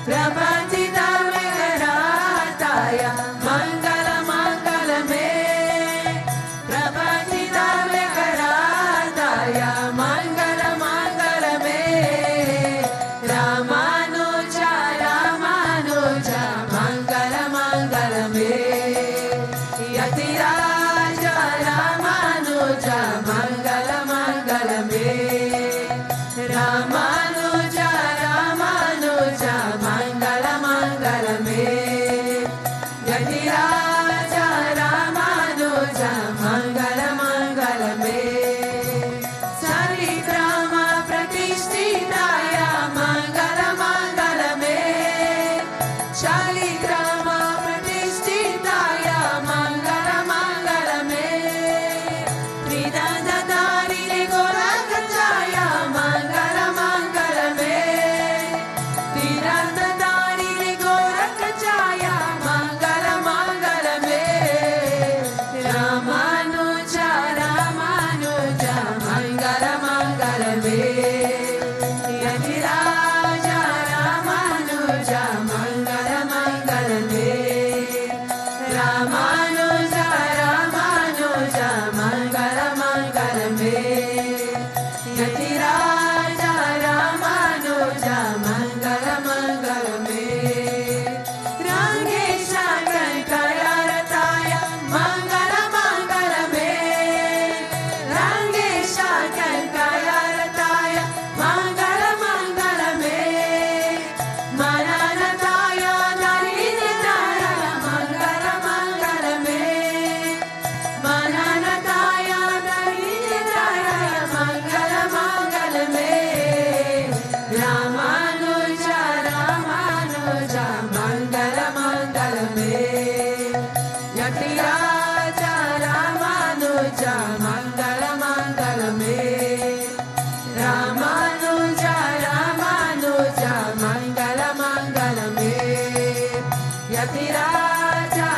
Prabhajita Venkataaya Mangala Mangala Me. Prabhajita Venkataaya Mangala Mangala Me. Ramanuja, Ramanuja, Mangala Mangala Me. Yatiraja, Ramanuja, Mangala Mangala Me. Ramanuja, Ramanuja, Mangala Mangala Me. Yatiraja, Ramanuja, Mangala Mangala Me. Saritrama Pratishtitaya Mangala Mangala Me. Shaligrama Pratishtitaya Mangala Mangala Me. Tridandadari Gorakachaya Mangala Mangala Me. Tridandadari Gorakachaya Mangala Mangala Me. Ramanuja, Ramanuja, Mangala Mangala Me. Yatiraja, Ramanuja, Mangala Mangala Me. Ramanuja, Ramanuja, Mangala Mangala Me. Yatiraja, Ramanuja, Mangala Mangala Me. Rangesha Kankayarataya Mangala Mangala Me. Rangesha Kankayarataya Mangala Mangala Me. Mananataya Darinitaya Mangala Mangala Me. Mananataya Darinitaya Mangala Mangala Me. Ramanuja, Ramanuja, Mangala Mangala Me. Yatiraja, Ramanuja, Mangala Mangala Me. Ramanuja, Ramanuja, Mangala Mangala Me. Yatiraja,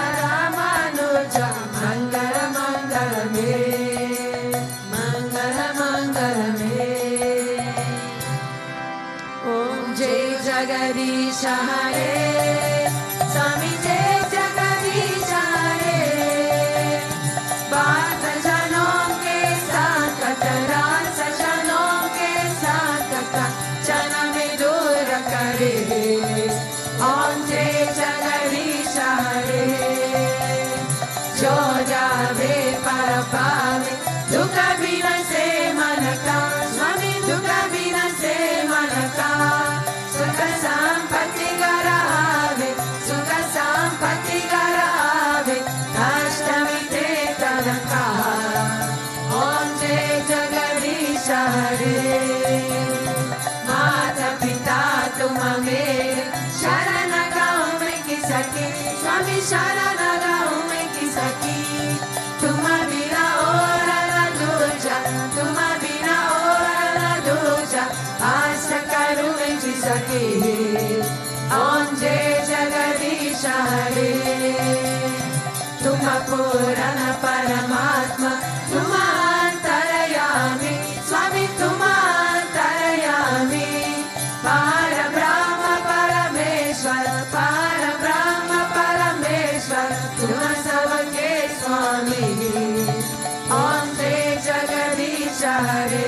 जो जावे पर पावे दुख विनसे मन का स्वामी दुख विनसे मन का सुख संपत्ति गरावे सुख संपत्ति गरावे कष्ट मिटे तनका ओम जय जगदीश हरे माता पिता तुम मेरे शरण गाँव में किसकी स्वामी शरण गाँव में किसकी तुम बिना और न दूजा तुम बिना और न दूजा आस करूं मैं जिसकी ओम जय जगदीश हरे तुम पूर्ण परमात्मा तुम अंतर्यामी स्वामी तुम अंतर्यामी पार ब्रह्म परमेश्वर पार ब्रह्म परमेश्वर तुम सबके स्वामी ओम जय जगदीश हरे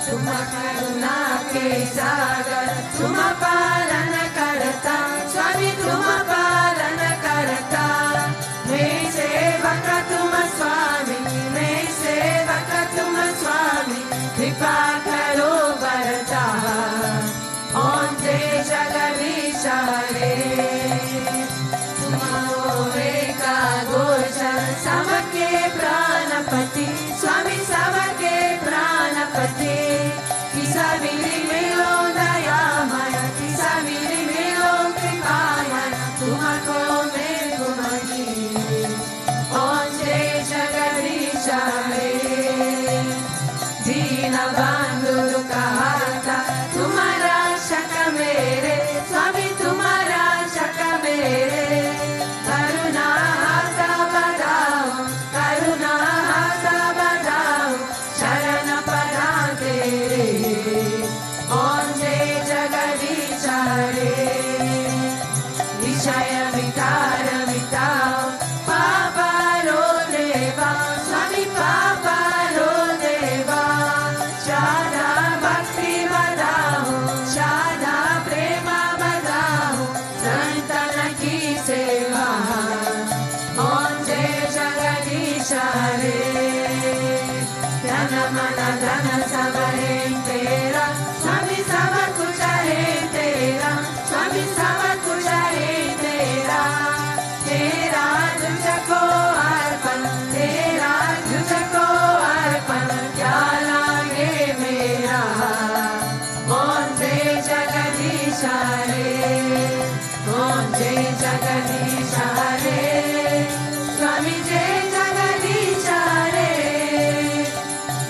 तुम करुणा के सागर तुम पालन करता स्वामी तुम पालन करता मैं सेवक तुम स्वामी मैं सेवक तुम स्वामी कृपा करो बरता ओम जय जगदीश हरे तुम हो एका गोचर सबके प्राणपति स्वामी सबके प्राणपति किसविरी मिलो दयामय किसविरी मिलो कृपामय तुमको मैं गुमगी ओम जय जगदीश हरे दीन बंधु दुखहर्ता तुम्हारा शक मेरे स्वामी तुम्हारा शक मेरे करुणा हाथ बढ़ाओ करुणा हाथ बढ़ाओ शरण पड़ा तेरे ओम जय जगदीश हरे विषय विकार मिटाओ पापा रो देवा स्वामी पापा रो देवा श्रद्धा भक्ति बढ़ाओ श्रद्धा प्रेम बढ़ाओ संतन की सेवा ओम जय जगदीश हरे धन मन धन सब है तेरा स्वामी सब कुछ है तेरा स्वामी सब कुछ है तेरा तेरा तुझको अर्पण तेरा तुझको अर्पण क्या लागे मेरा ओम जय जगदीश हरे ओम जय जगदीश हरे स्वामी जय जगदीश हरे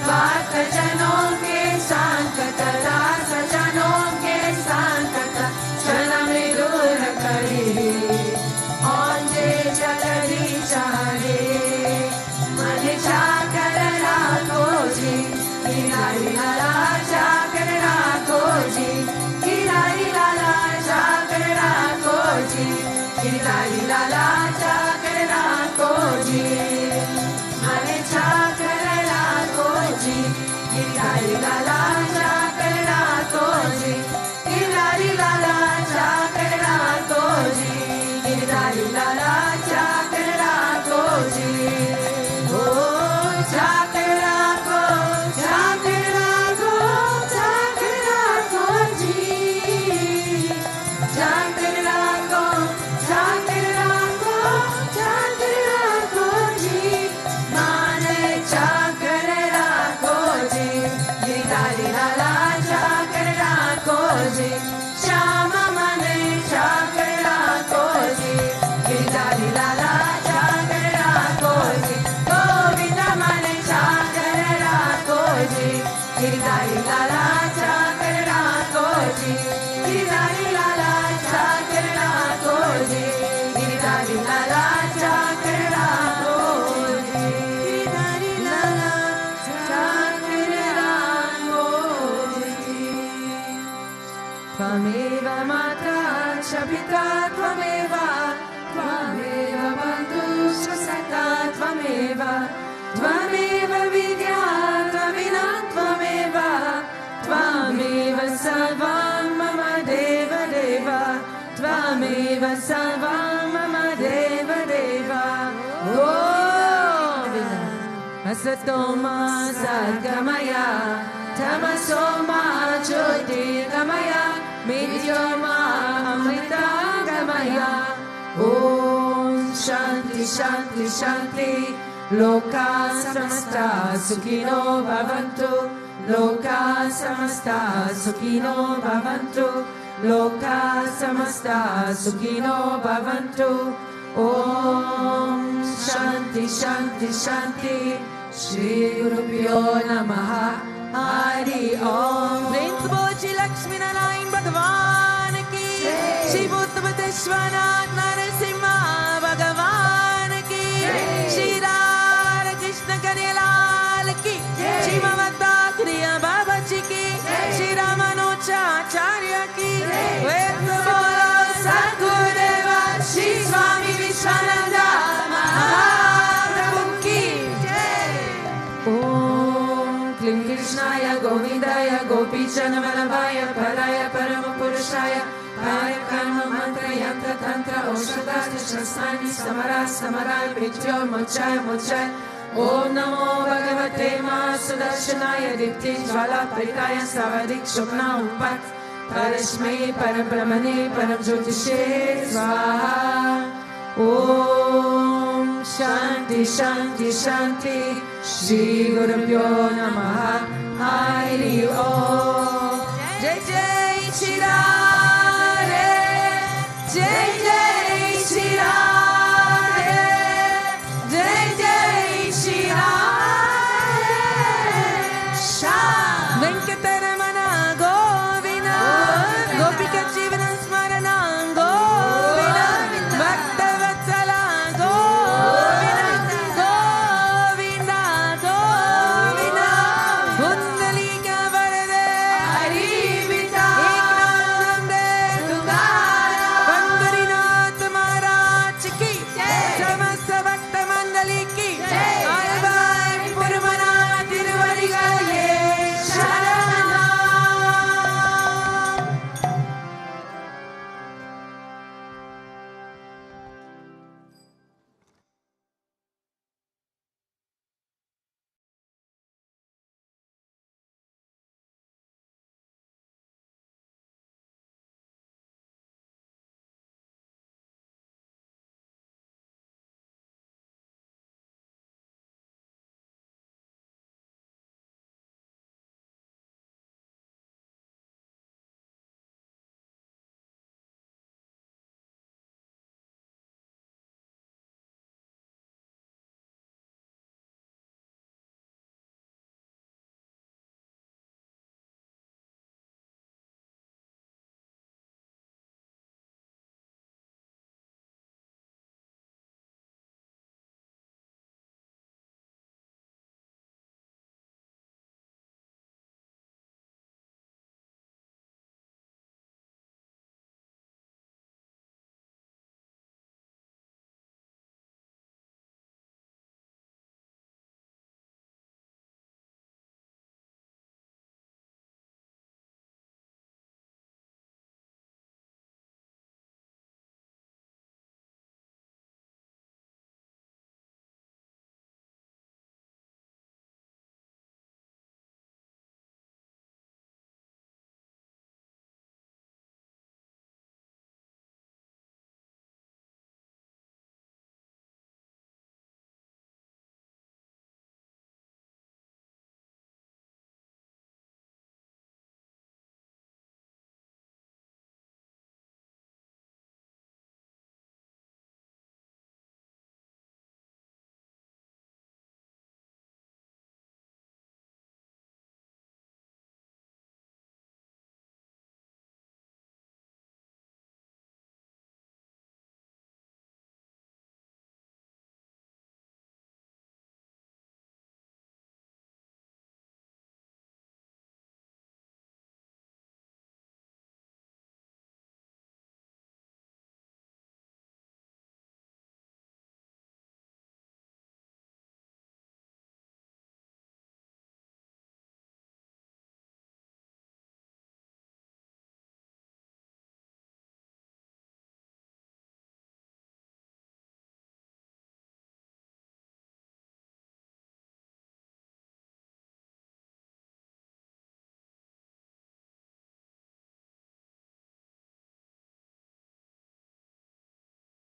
भक्त जनों के संकट दास जनों के संकट क्षण में दूर करे ओम जय जगदीश हरे मन जाकर राखो जी गिराई लाला जाकर राखो जी गिराई लाला जाकर राखो जी गिराई लाला जाकर राखो जी मन जाकर राखो जी गिराई लाला जाकर राखो जी गिराई लाला जाकर राखो जी गिराई लाला जाकर राखो जी ओ जाकर राखो जाकर राखो जाकर राखो जी जाकर राखो जाकर राखो जाकर राखो जी माने जाकर राखो जी गिरधारी लाला जाकर राखो जी श्याम मने जाकर राखो जी गिरधारी लाला जाकर राखो जी गोविंद मने जाकर राखो जी गिरधारी लाला जाकर राखो जी गिरधारी लाला जाकर राखो जी गिरधारी लाला जाकर राखो जी गिरधारी लाला जाकर राखो जी त्वमेव माता च पिता त्वमेव त्वमेव बन्धुश्च सखा त्वमेव त्वमेव विद्या त्वविना त्वमेव त्वमेव सर्वं मम देव देव त्वमेव सर्वं मम देव देव Asatoma Sadgamaya Tamasoma Jyotirgamaya Midyoma Amrita Gamaya Om Shanti Shanti Shanti Loka Samasta Sukhino Bhavantu Loka Samasta Sukhino Bhavantu Loka Samasta Sukhino Bhavantu Om Shanti Shanti Shanti Shri Gurubhyo Namaha Hari Om Shri Lakshmi Narayan Bhagavan Ki Sri Bhutabhrteshwarnath Bhagavan Ki Shri Radha Krishna Kanelal Ki Shri Mamata Baba Ji Ki Shri Ramanuja Acharya Ki Vedna Bolo Sadgurudeva Sri Swami Vishwananda Mahaprabhu Ki Om Klim Krishnaya Govindaya Gopichana Valavaya Paraya Paramapurushaya Kaya Karma Mantra Yantra Tantra Oshadasya Shastani Samara Samara Prityo Mochaya Mochaya Om Namo Bhagavate Sudarshanaya Dipti Jvala Paritaya Savadik Shukna Upat Parashmai Parabrahmane Paramjyotishe Svaha Om Shanti Shanti Shanti Shri Gurubhyo Namaha Hari Om Jai Jai Shri Radhe Jai